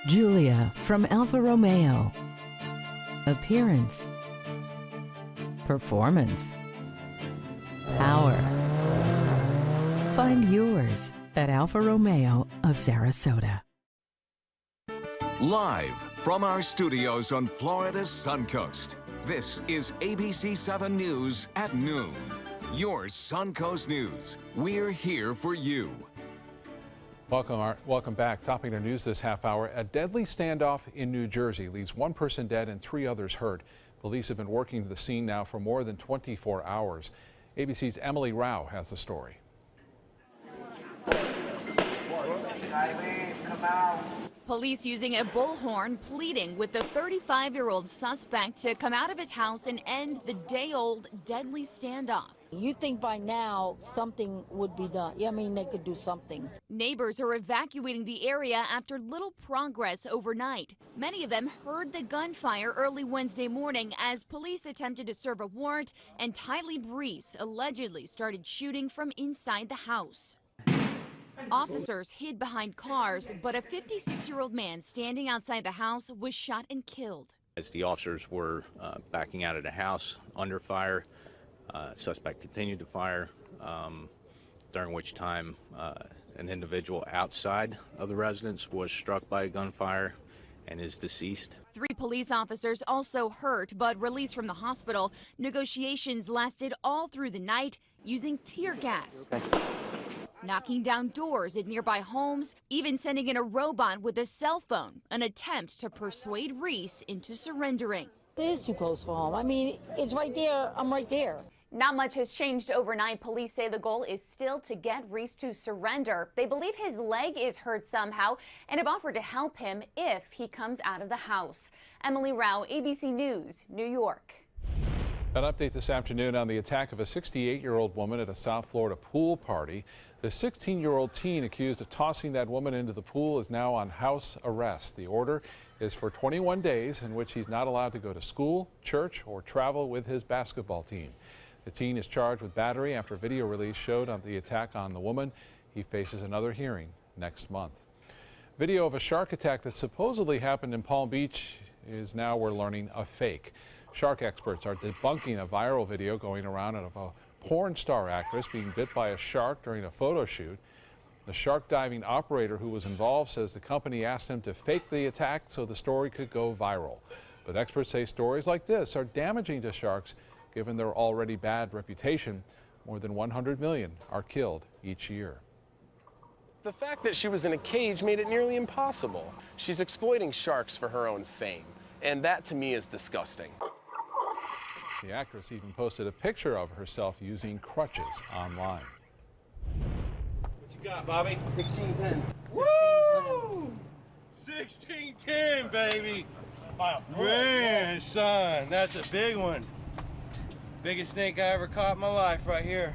[SPEAKER 2] Julia from Alfa Romeo. Appearance. Performance. Power. Find yours at Alfa Romeo of Sarasota.
[SPEAKER 15] Live from our studios on Florida's Suncoast, this is ABC 7 News at noon. Your Suncoast News. We're here for you.
[SPEAKER 1] Welcome back. Topping our news this half hour. A deadly standoff in New Jersey leaves one person dead and 3 others hurt. Police have been working to the scene now for more than 24 hours. ABC's Emily Rao has the story.
[SPEAKER 13] Police using a bullhorn pleading with the 35-year-old suspect to come out of his house and end the day-old deadly standoff.
[SPEAKER 27] You'd think by now something would be done. I mean, they could do something.
[SPEAKER 13] Neighbors are evacuating the area after little progress overnight. Many of them heard the gunfire early Wednesday morning as police attempted to serve a warrant, and Tylee Brees allegedly started shooting from inside the house. Officers hid behind cars, but a 56-year-old man standing outside the house was shot and killed.
[SPEAKER 28] As the officers were backing out of the house under fire, suspect continued to fire, during which time an individual outside of the residence was struck by a gunfire and is deceased.
[SPEAKER 13] 3 police officers also hurt but released from the hospital. Negotiations lasted all through the night using tear gas, knocking down doors at nearby homes, even sending in a robot with a cell phone, an attempt to persuade Reese into surrendering.
[SPEAKER 27] It is too close for home. I mean, it's right there. I'm right there.
[SPEAKER 13] Not much has changed overnight. Police say the goal is still to get Reese to surrender. They believe his leg is hurt somehow and have offered to help him if he comes out of the house. Emily Rao, ABC News, New York.
[SPEAKER 1] An update this afternoon on the attack of a 68-year-old woman at a South Florida pool party. The 16-year-old teen accused of tossing that woman into the pool is now on house arrest. The order is for 21 days in which he's not allowed to go to school, church, or travel with his basketball team. The teen is charged with battery after video release showed on the attack on the woman. He faces another hearing next month. Video of a shark attack that supposedly happened in Palm Beach is now, we're learning, a fake. Shark experts are debunking a viral video going around of a porn star actress being bit by a shark during a photo shoot. The shark diving operator who was involved says the company asked him to fake the attack so the story could go viral. But experts say stories like this are damaging to sharks given their already bad reputation. More than 100 million are killed each year.
[SPEAKER 29] The fact that she was in a cage made it nearly impossible. She's exploiting sharks for her own fame, and that to me is disgusting.
[SPEAKER 1] The actress even posted a picture of herself using crutches online.
[SPEAKER 30] What you got, Bobby?
[SPEAKER 29] 1610.
[SPEAKER 30] Woo! 1610, baby! Man, son, that's a big one. Biggest snake I ever caught in my life right here.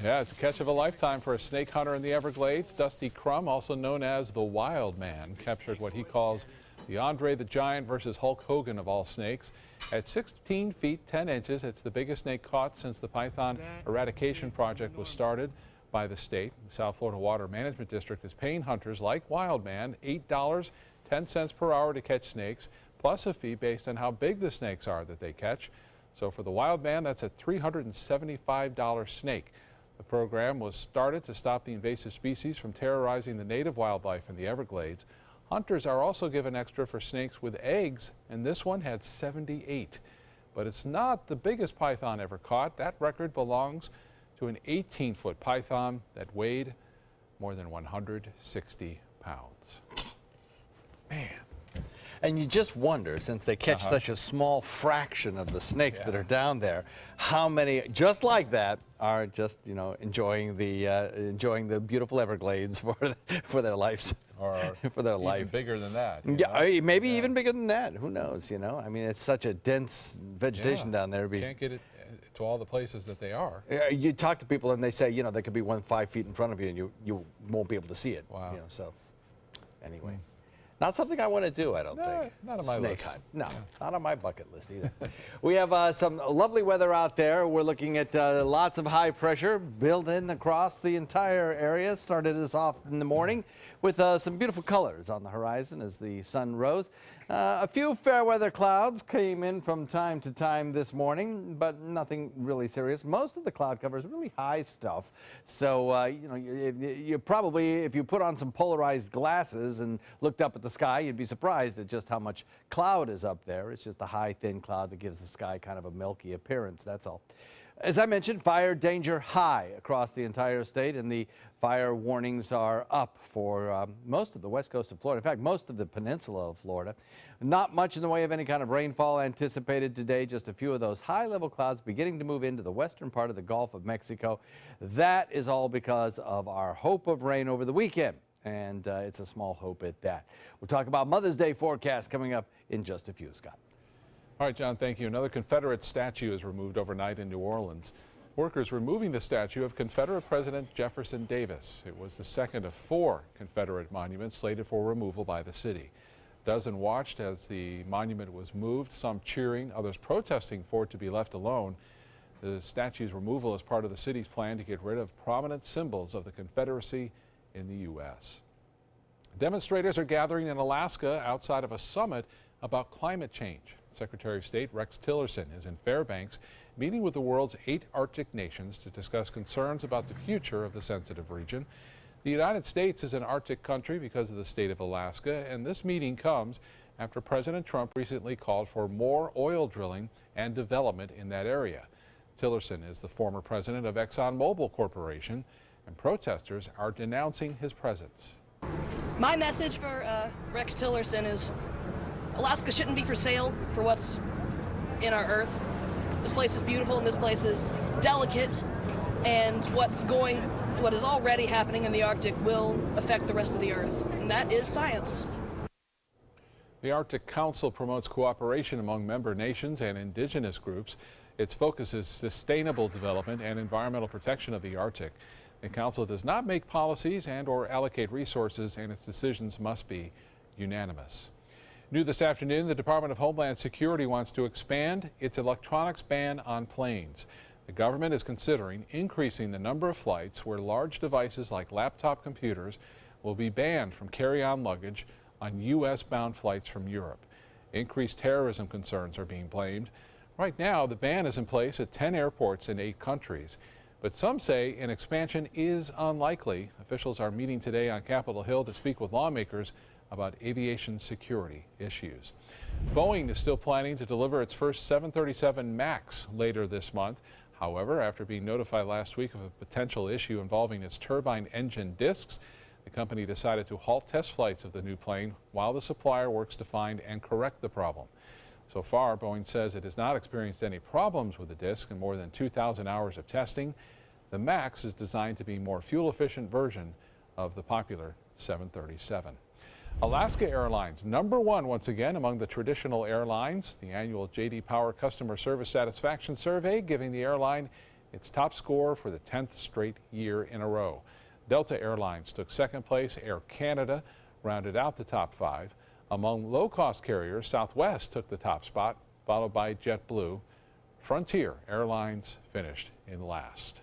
[SPEAKER 1] Yeah, it's a catch of a lifetime for a snake hunter in the Everglades. Dusty Crum, also known as the Wild Man, captured what he calls the Andre the Giant versus Hulk Hogan of all snakes. At 16 feet 10 inches, it's the biggest snake caught since the Python Eradication Project was started. by the state. The South Florida Water Management District is paying hunters like Wildman $8.10 per hour to catch snakes, plus a fee based on how big the snakes are that they catch. So for the Wildman, that's a $375 snake. The program was started to stop the invasive species from terrorizing the native wildlife in the Everglades. Hunters are also given extra for snakes with eggs, and this one had 78. But it's not the biggest python ever caught. That record belongs to an 18-foot python that weighed more than 160 pounds. Man.
[SPEAKER 5] And you just wonder, since they catch such a small fraction of the snakes that are down there, how many, just like that, are just, you know, enjoying the beautiful Everglades for their lives,
[SPEAKER 1] or
[SPEAKER 5] for their
[SPEAKER 1] even
[SPEAKER 5] life.
[SPEAKER 1] bigger than that.
[SPEAKER 5] Yeah, maybe even bigger than that. Who knows? You know, I mean, it's such a dense vegetation down there.
[SPEAKER 1] Can't get it to all the places that they are.
[SPEAKER 5] You talk to people and they say, you know, there could be one 5 feet in front of you, and you won't be able to see it.
[SPEAKER 1] Wow.
[SPEAKER 5] You know, so anyway. Not something I want to do, I don't think.
[SPEAKER 1] Not on my list.
[SPEAKER 5] Hunt. No, not on my bucket list either. We have some lovely weather out there. We're looking at lots of high pressure built in across the entire area. Started us off in the morning with some beautiful colors on the horizon as the sun rose. A few fair weather clouds came in from time to time this morning, but nothing really serious. Most of the cloud cover is really high stuff. So, you know, you probably, if you put on some polarized glasses and looked up at the sky, you'd be surprised at just how much cloud is up there. It's just a high, thin cloud that gives the sky kind of a milky appearance, that's all. As I mentioned, fire danger high across the entire state, and the fire warnings are up for most of the west coast of Florida. In fact, most of the peninsula of Florida. Not much in the way of any kind of rainfall anticipated today. Just a few of those high-level clouds beginning to move into the western part of the Gulf of Mexico. That is all because of our hope of rain over the weekend, and it's a small hope at that. We'll talk about Mother's Day forecast coming up in just a few, Scott.
[SPEAKER 1] All right, John, thank you. Another Confederate statue is removed overnight in New Orleans. Workers removing the statue of Confederate President Jefferson Davis. It was the second of 4 Confederate monuments slated for removal by the city. A dozen watched as the monument was moved, some cheering, others protesting for it to be left alone. The statue's removal is part of the city's plan to get rid of prominent symbols of the Confederacy in the U.S. Demonstrators are gathering in Alaska outside of a summit about climate change. Secretary of State Rex Tillerson is in Fairbanks meeting with the world's 8 Arctic nations to discuss concerns about the future of the sensitive region. The United States is an Arctic country because of the state of Alaska, and this meeting comes after President Trump recently called for more oil drilling and development in that area. Tillerson is the former president of ExxonMobil Corporation, and protesters are denouncing his presence.
[SPEAKER 8] My message for Rex Tillerson is Alaska shouldn't be for sale for what's in our earth. This place is beautiful and this place is delicate, and what is already happening in the Arctic will affect the rest of the earth, and that is science.
[SPEAKER 1] The Arctic Council promotes cooperation among member nations and indigenous groups. Its focus is sustainable development and environmental protection of the Arctic. The Council does not make policies and/or allocate resources, and its decisions must be unanimous. New this afternoon, the Department of Homeland Security wants to expand its electronics ban on planes. The government is considering increasing the number of flights where large devices like laptop computers will be banned from carry-on luggage on U.S.-bound flights from Europe. Increased terrorism concerns are being blamed. Right now, the ban is in place at 10 airports in 8 countries. But some say an expansion is unlikely. Officials are meeting today on Capitol Hill to speak with lawmakers about aviation security issues. Boeing is still planning to deliver its first 737 MAX later this month. However, after being notified last week of a potential issue involving its turbine engine discs, the company decided to halt test flights of the new plane while the supplier works to find and correct the problem. So far, Boeing says it has not experienced any problems with the disc in more than 2,000 hours of testing. The MAX is designed to be a more fuel-efficient version of the popular 737. Alaska Airlines, #1 once again among the traditional airlines. The annual J.D. Power Customer Service Satisfaction Survey giving the airline its top score for the 10th straight year in a row. Delta Airlines took second place. Air Canada rounded out the top 5. Among low-cost carriers, Southwest took the top spot, followed by JetBlue. Frontier Airlines finished in last.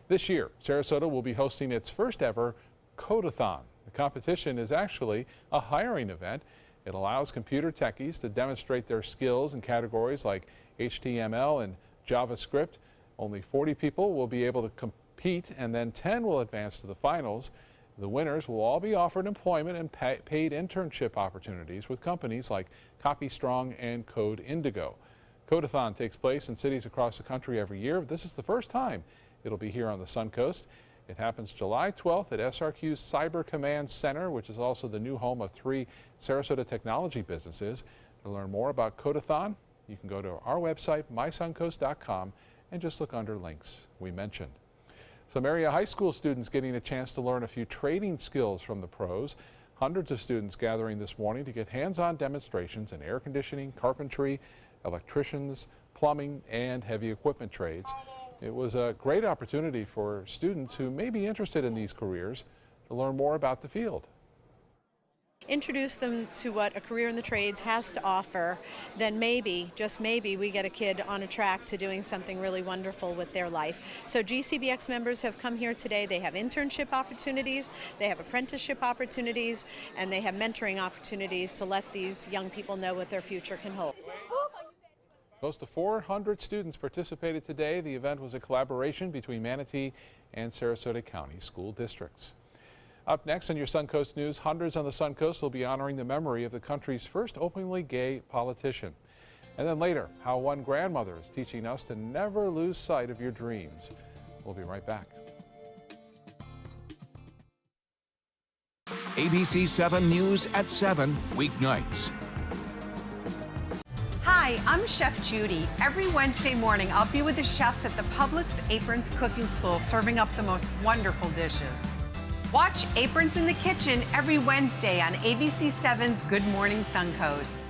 [SPEAKER 1] This year, Sarasota will be hosting its first ever Codathon. The competition is actually a hiring event. It allows computer techies to demonstrate their skills in categories like HTML and JavaScript. Only 40 people will be able to compete, and then 10 will advance to the finals. The winners will all be offered employment and paid internship opportunities with companies like CopyStrong and Code Indigo. Codathon takes place in cities across the country every year. This is the first time it'll be here on the Suncoast. It happens July 12th at SRQ's Cyber Command Center, which is also the new home of 3 Sarasota technology businesses. To learn more about Codathon, you can go to our website, mysuncoast.com, and just look under links we mentioned. Some area high school students getting a chance to learn a few trading skills from the pros. Hundreds of students gathering this morning to get hands-on demonstrations in air conditioning, carpentry, electricians, plumbing, and heavy equipment trades. It was a great opportunity for students who may be interested in these careers to learn more about the field.
[SPEAKER 11] Introduce them to what a career in the trades has to offer, then maybe, just maybe, we get a kid on a track to doing something really wonderful with their life. So GCBX members have come here today. They have internship opportunities, they have apprenticeship opportunities, and they have mentoring opportunities to let these young people know what their future can hold.
[SPEAKER 1] Close to 400 students participated today. The event was a collaboration between Manatee and Sarasota County school districts. Up next on your Suncoast News, hundreds on the Suncoast will be honoring the memory of the country's first openly gay politician. And then later, how one grandmother is teaching us to never lose sight of your dreams. We'll be right back.
[SPEAKER 15] ABC 7 News at 7 weeknights.
[SPEAKER 12] Hi, I'm Chef Judy. Every Wednesday morning, I'll be with the chefs at the Publix Aprons Cooking School serving up the most wonderful dishes. Watch Aprons in the Kitchen every Wednesday on ABC 7's Good Morning Suncoast.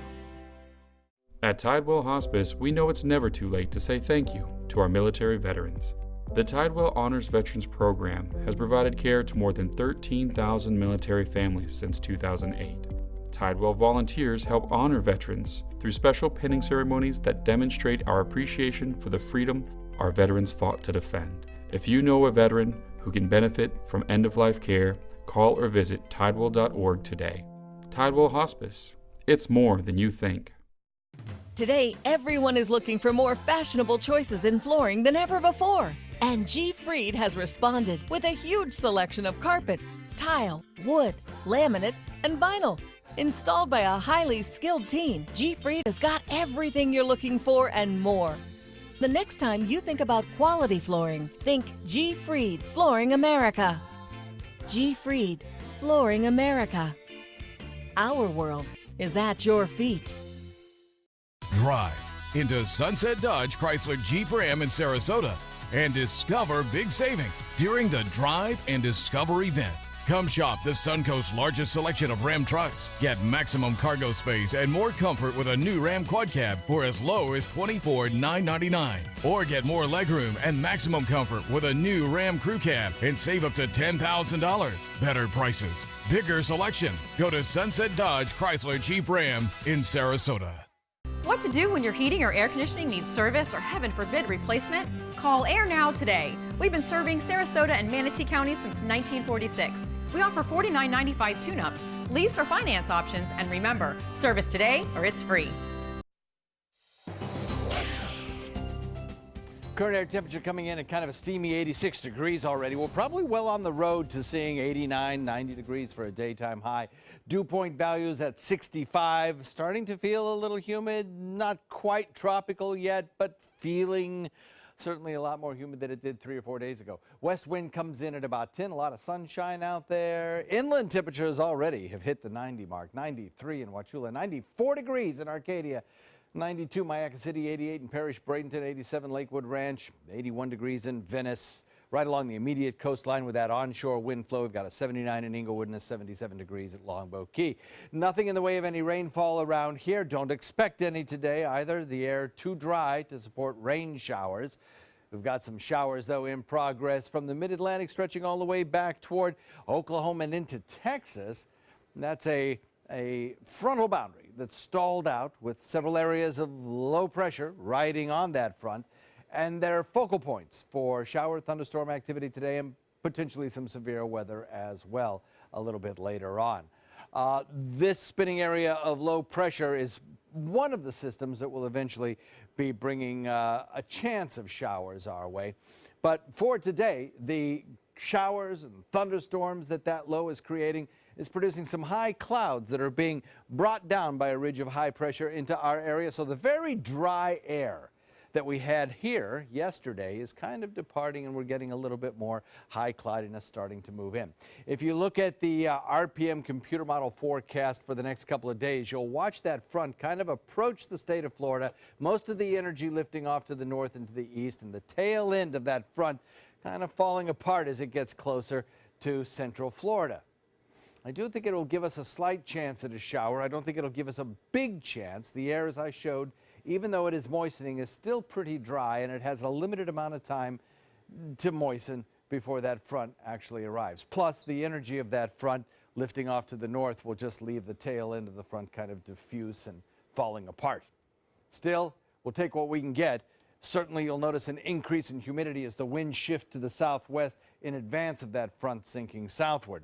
[SPEAKER 14] At Tidewell Hospice, we know it's never too late to say thank you to our military veterans. The Tidewell Honors Veterans Program has provided care to more than 13,000 military families since 2008. Tidewell volunteers help honor veterans through special pinning ceremonies that demonstrate our appreciation for the freedom our veterans fought to defend. If you know a veteran who can benefit from end-of-life care, call or visit tidewell.org today. Tidewell Hospice. It's more than you think.
[SPEAKER 16] Today, everyone is looking for more fashionable choices in flooring than ever before. And G. Fried has responded with a huge selection of carpets, tile, wood, laminate, and vinyl. Installed by a highly skilled team, G. Fried has got everything you're looking for and more. The next time you think about quality flooring, think G. Fried Flooring America. G. Fried Flooring America. Our world is at your feet.
[SPEAKER 17] Drive into Sunset Dodge Chrysler Jeep Ram in Sarasota and discover big savings during the Drive and Discover event. Come shop the Suncoast's largest selection of Ram trucks. Get maximum cargo space and more comfort with a new Ram Quad Cab for as low as $24,999. Or get more legroom and maximum comfort with a new Ram Crew Cab and save up to $10,000. Better prices, bigger selection. Go to Sunset Dodge Chrysler Jeep Ram in Sarasota.
[SPEAKER 19] What to do when your heating or air conditioning needs service or, heaven forbid, replacement? Call Air Now today. We've been serving Sarasota and Manatee County since 1946. We offer $49.95 tune-ups, lease or finance options, and remember, service today or it's free.
[SPEAKER 5] Current air temperature coming in at kind of a steamy 86 degrees already. We're probably well on the road to seeing 89, 90 degrees for a daytime high. Dew point values at 65, starting to feel a little humid, not quite tropical yet, but feeling certainly a lot more humid than it did 3 or 4 days ago. West wind comes in at about 10, a lot of sunshine out there. Inland temperatures already have hit the 90 mark, 93 in Wauchula, 94 degrees in Arcadia, 92 Mayaca City, 88 in Parish Bradenton, 87 Lakewood Ranch, 81 degrees in Venice. Right along the immediate coastline with that onshore wind flow, we've got a 79 in Inglewood and a 77 degrees at Longboat Key. Nothing in the way of any rainfall around here. Don't expect any today either. The air too dry to support rain showers. We've got some showers, though, in progress from the mid-Atlantic stretching all the way back toward Oklahoma and into Texas. And that's a frontal boundary that's stalled out with several areas of low pressure riding on that front. and they're focal points for shower thunderstorm activity today and potentially some severe weather as well a little bit later on. This spinning area of low pressure is one of the systems that will eventually be bringing a chance of showers our way. But for today, the showers and thunderstorms that low is creating is producing some high clouds that are being brought down by a ridge of high pressure into our area. So the very dry air that we had here yesterday is kind of departing, and we're getting a little bit more high cloudiness starting to move in. If you look at the RPM computer model forecast for the next couple of days, you'll watch that front kind of approach the state of Florida, most of the energy lifting off to the north and to the east, and the tail end of that front kind of falling apart as it gets closer to central Florida. I do think it will give us a slight chance at a shower. I don't think it'll give us a big chance. The air, as I showed, even though it is moistening, is still pretty dry, and it has a limited amount of time to moisten before that front actually arrives. Plus, the energy of that front lifting off to the north will just leave the tail end of the front kind of diffuse and falling apart. Still, we'll take what we can get. Certainly, you'll notice an increase in humidity as the winds shift to the southwest in advance of that front sinking southward.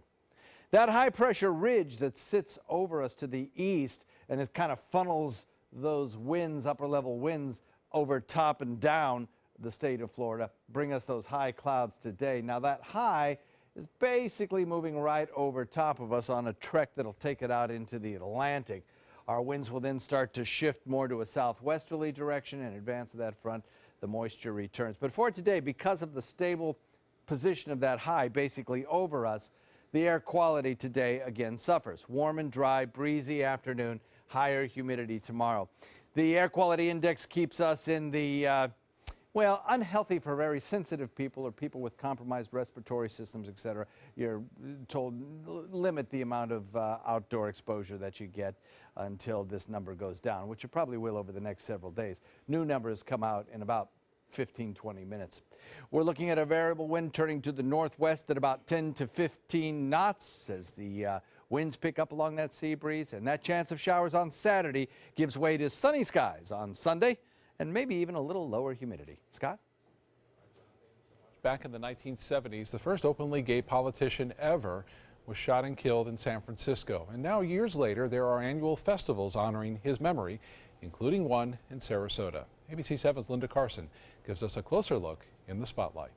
[SPEAKER 5] That high-pressure ridge that sits over us to the east, and it kind of funnels those winds, upper-level winds, over top and down the state of Florida, bring us those high clouds today. Now, that high is basically moving right over top of us on a trek that'll take it out into the Atlantic. Our winds will then start to shift more to a southwesterly direction. In advance of that front, the moisture returns. But for today, because of the stable position of that high basically over us, the air quality today again suffers. Warm and dry, breezy afternoon, higher humidity tomorrow. The air quality index keeps us in the, well, unhealthy for very sensitive people or people with compromised respiratory systems, etc. You're told limit the amount of outdoor exposure that you get until this number goes down, which it probably will over the next several days. New numbers come out in about 15-20 minutes. We're looking at a variable wind turning to the northwest at about 10 to 15 knots as the winds pick up along that sea breeze, and that chance of showers on Saturday gives way to sunny skies on Sunday and maybe even a little lower humidity. Scott?
[SPEAKER 1] Back in the 1970s, the first openly gay politician ever was shot and killed in San Francisco. And now, years later, there are annual festivals honoring his memory, including one in Sarasota. ABC 7's Linda Carson gives us a closer look in the spotlight.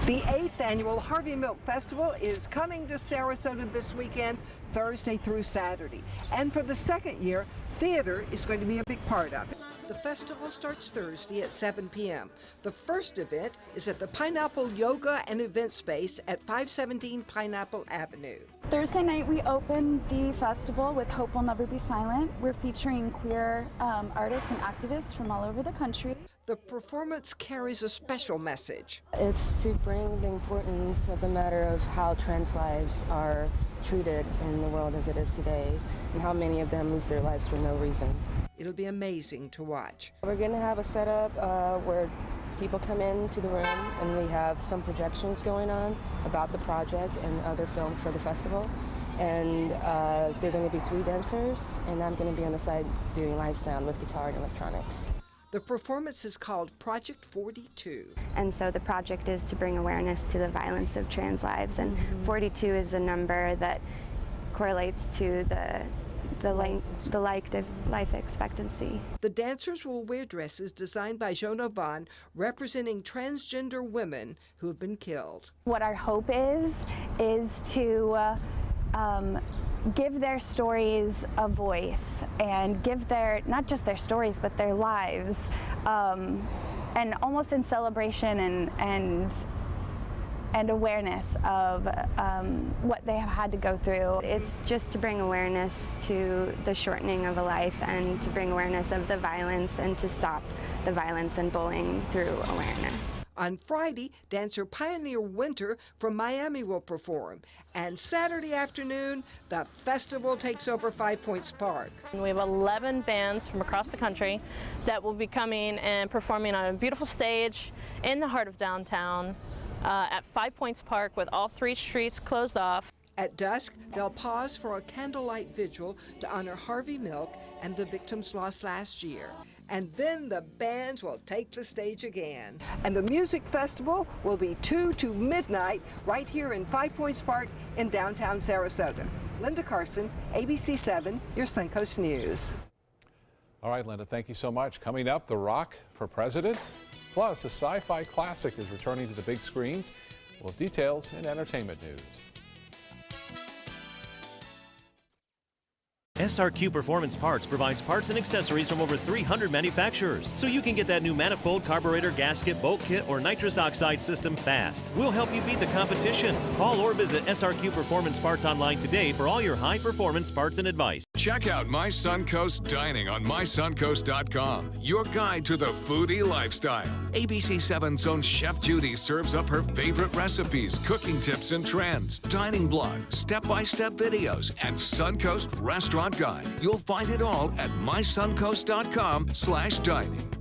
[SPEAKER 3] The 8th annual Harvey Milk Festival is coming to Sarasota this weekend, Thursday through Saturday. And for the second year, theater is going to be a big part of it. The festival starts Thursday at 7 p.m. The first event is at the Pineapple Yoga and Event Space at 517 Pineapple Avenue.
[SPEAKER 7] Thursday night we open the festival with Hope Will Never Be Silent. We're featuring queer artists and activists from all over the country.
[SPEAKER 3] The performance carries a special message.
[SPEAKER 18] It's to bring the importance of the matter of how trans lives are treated in the world as it is today, and how many of them lose their lives for no reason.
[SPEAKER 3] It'll be amazing to watch.
[SPEAKER 18] We're going to have a setup where people come into the room and we have some projections going on about the project and other films for the festival. And there are going to be 3 dancers, and I'm going to be on the side doing live sound with guitar and electronics.
[SPEAKER 3] The performance is called Project 42.
[SPEAKER 20] And so the project is to bring awareness to the violence of trans lives, and 42 is the number that correlates to the life expectancy.
[SPEAKER 3] The dancers will wear dresses designed by Jonah Vaughn, representing transgender women who have been killed.
[SPEAKER 7] What our hope is to give their stories a voice, and give not just their stories, but their lives, and almost in celebration and awareness of what they have had to go through.
[SPEAKER 20] It's just to bring awareness to the shortening of a life, and to bring awareness of the violence, and to stop the violence and bullying through awareness.
[SPEAKER 3] On Friday, dancer Pioneer Winter from Miami will perform. And Saturday afternoon, the festival takes over 5 Points Park.
[SPEAKER 21] We have 11 bands from across the country that will be coming and performing on a beautiful stage in the heart of downtown at 5 Points Park with all 3 streets closed off.
[SPEAKER 3] At dusk, they'll pause for a candlelight vigil to honor Harvey Milk and the victims lost last year. and then the bands will take the stage again. And the music festival will be 2 to midnight right here in 5 Points Park in downtown Sarasota. Linda Carson, ABC 7, your Suncoast News.
[SPEAKER 1] All right, Linda, thank you so much. Coming up, The Rock for President, plus a sci-fi classic is returning to the big screens. Well, details in entertainment news.
[SPEAKER 2] SRQ Performance Parts provides parts and accessories from over 300 manufacturers, so you can get that new manifold, carburetor, gasket, bolt kit, or nitrous oxide system fast. We'll help you beat the competition. Call or visit SRQ Performance Parts online today for all your high-performance parts and advice.
[SPEAKER 15] Check out My Suncoast Dining on mysuncoast.com, your guide to the foodie lifestyle. ABC 7's own Chef Judy serves up her favorite recipes, cooking tips and trends, dining blogs, step-by-step videos, and Suncoast Restaurant Guide. You'll find it all at mysuncoast.com/dining.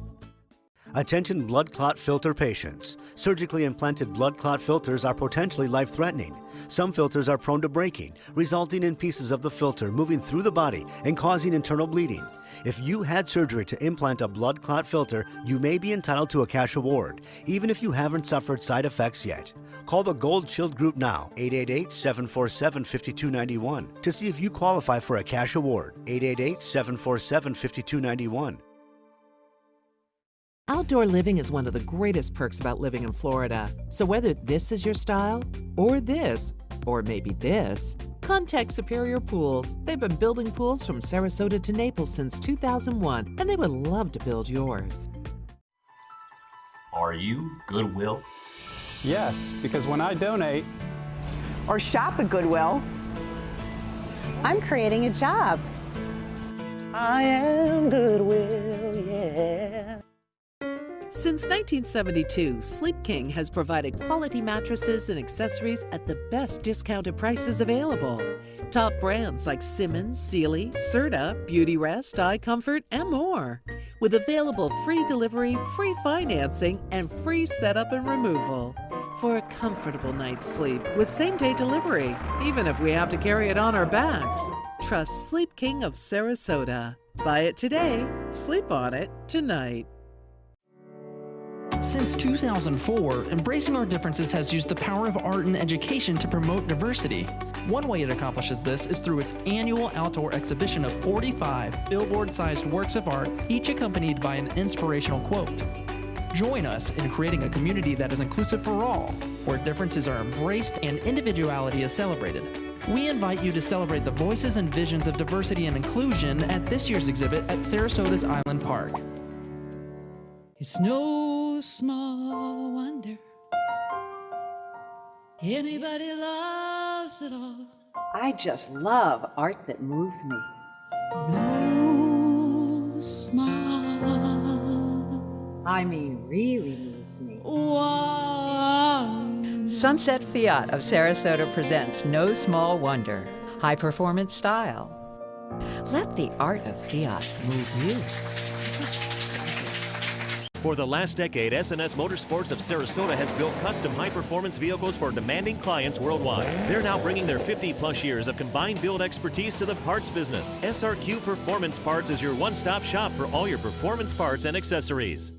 [SPEAKER 4] Attention blood clot filter patients. Surgically implanted blood clot filters are potentially life-threatening. Some filters are prone to breaking, resulting in pieces of the filter moving through the body and causing internal bleeding. If you had surgery to implant a blood clot filter, you may be entitled to a cash award, even if you haven't suffered side effects yet. Call the Gold Shield Group now, 888-747-5291, to see if you qualify for a cash award, 888-747-5291.
[SPEAKER 6] Outdoor living is one of the greatest perks about living in Florida. So whether this is your style, or this, or maybe this, contact Superior Pools. They've been building pools from Sarasota to Naples since 2001, and they would love to build yours.
[SPEAKER 9] Are you Goodwill?
[SPEAKER 10] Yes, because when I donate
[SPEAKER 22] or shop at Goodwill, I'm creating a job.
[SPEAKER 10] I am Goodwill, yeah.
[SPEAKER 6] Since 1972, Sleep King has provided quality mattresses and accessories at the best discounted prices available. Top brands like Simmons, Sealy, Serta, Beautyrest, iComfort, and more. With available free delivery, free financing, and free setup and removal. For a comfortable night's sleep with same-day delivery, even if we have to carry it on our backs. Trust Sleep King of Sarasota. Buy it today, sleep on it tonight.
[SPEAKER 23] Since 2004, Embracing Our Differences has used the power of art and education to promote diversity. One way it accomplishes this is through its annual outdoor exhibition of 45 billboard-sized works of art, each accompanied by an inspirational quote. Join us in creating a community that is inclusive for all, where differences are embraced and individuality is celebrated. We invite you to celebrate the voices and visions of diversity and inclusion at this year's exhibit at Sarasota's Island Park.
[SPEAKER 24] It's no small wonder anybody loves it all.
[SPEAKER 25] I just love art that moves me.
[SPEAKER 24] No small,
[SPEAKER 25] I mean really moves me.
[SPEAKER 26] Sunset Fiat of Sarasota presents No Small Wonder, high performance style. Let the art of Fiat move you.
[SPEAKER 2] For the last decade, S&S Motorsports of Sarasota has built custom high-performance vehicles for demanding clients worldwide. They're now bringing their 50-plus years of combined build expertise to the parts business. SRQ Performance Parts is your one-stop shop for all your performance parts and accessories.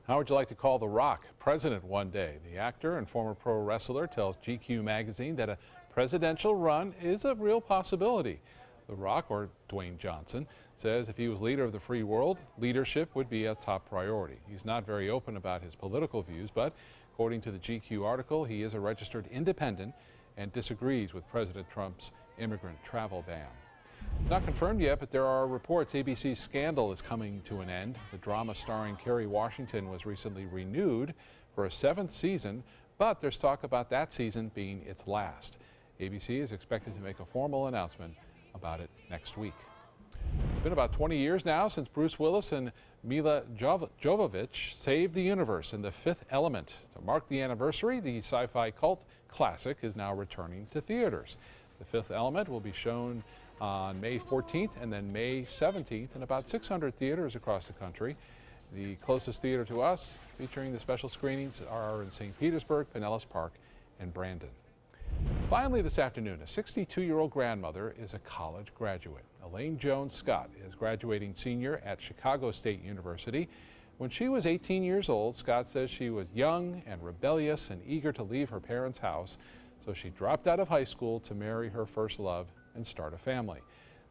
[SPEAKER 1] How would you like to call The Rock president one day? The actor and former pro wrestler tells GQ magazine that a presidential run is a real possibility. The Rock, or Dwayne Johnson, says if he was leader of the free world, leadership would be a top priority. He's not very open about his political views, but according to the GQ article, he is a registered independent and disagrees with President Trump's immigrant travel ban. It's not confirmed yet, but there are reports ABC's Scandal is coming to an end. The drama starring Kerry Washington was recently renewed for a 7th season, but there's talk about that season being its last. ABC is expected to make a formal announcement about it next week. It's been about 20 years now since Bruce Willis and Mila Jovovich saved the universe in The Fifth Element. To mark the anniversary, the sci-fi cult classic is now returning to theaters. The Fifth Element will be shown on May 14th and then May 17th in about 600 theaters across the country. The closest theater to us featuring the special screenings are in St. Petersburg, Pinellas Park, and Brandon. Finally this afternoon, a 62-year-old grandmother is a college graduate. Elaine Jones Scott is graduating senior at Chicago State University. When she was 18 years old, Scott says she was young and rebellious and eager to leave her parents' house, so she dropped out of high school to marry her first love and start a family.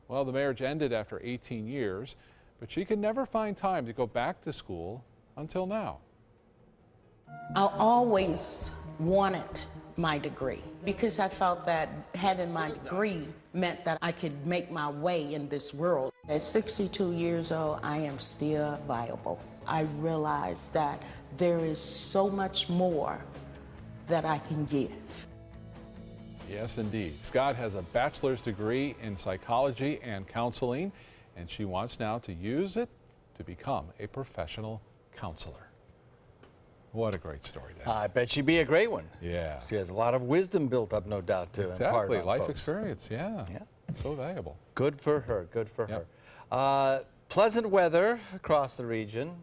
[SPEAKER 1] Well, the marriage ended after 18 years, but she could never find time to go back to school until now.
[SPEAKER 8] I always wanted my degree because I felt that having my degree meant that I could make my way in this world. At 62 years old, I am still viable. I realize that there is so much more that I can give.
[SPEAKER 1] Yes, indeed. Scott has a bachelor's degree in psychology and counseling, and she wants now to use it to become a professional counselor. What a great story, Dan.
[SPEAKER 5] I bet she'd be a great one.
[SPEAKER 1] Yeah.
[SPEAKER 5] She has a lot of wisdom built up, no doubt, to impart
[SPEAKER 1] Exactly.
[SPEAKER 5] on
[SPEAKER 1] Life
[SPEAKER 5] folks.
[SPEAKER 1] experience, yeah. So valuable.
[SPEAKER 5] Good for her, good for her. Pleasant weather across the region.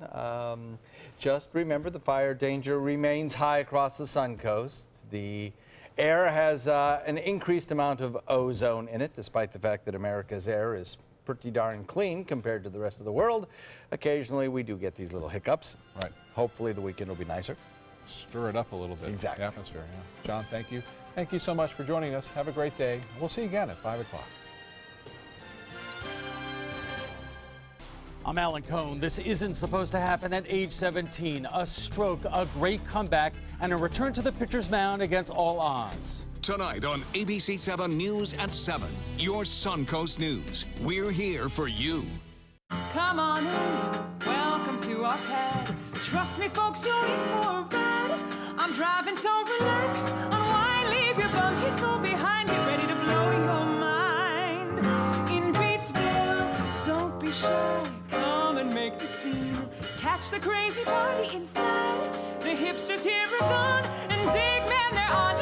[SPEAKER 5] Just remember the fire danger remains high across the Suncoast. The air has an increased amount of ozone in it, despite the fact that America's air is pretty darn clean compared to the rest of the world. Occasionally we do get these little hiccups.
[SPEAKER 1] Right.
[SPEAKER 5] Hopefully the weekend will be nicer.
[SPEAKER 1] Stir it up a little bit.
[SPEAKER 5] Exactly.
[SPEAKER 1] The atmosphere, yeah. John, thank you. Thank you so much for joining us. Have a great day. We'll see you again at 5 o'clock.
[SPEAKER 9] I'm Alan Cohn. This isn't supposed to happen at age 17. A stroke, a great comeback, and a return to the pitcher's mound against all odds.
[SPEAKER 15] Tonight on ABC 7 News at 7, your Suncoast News. We're here for you.
[SPEAKER 24] Come on in, welcome to our pad. Trust me, folks, you're in for a ride. I'm driving, so relax. Unwind, leave your buckets all behind. Get ready to blow your mind. In Beatsville, don't be shy. Come and make the scene. Catch the crazy party inside. The hipsters here are gone, and dig, man, they're on.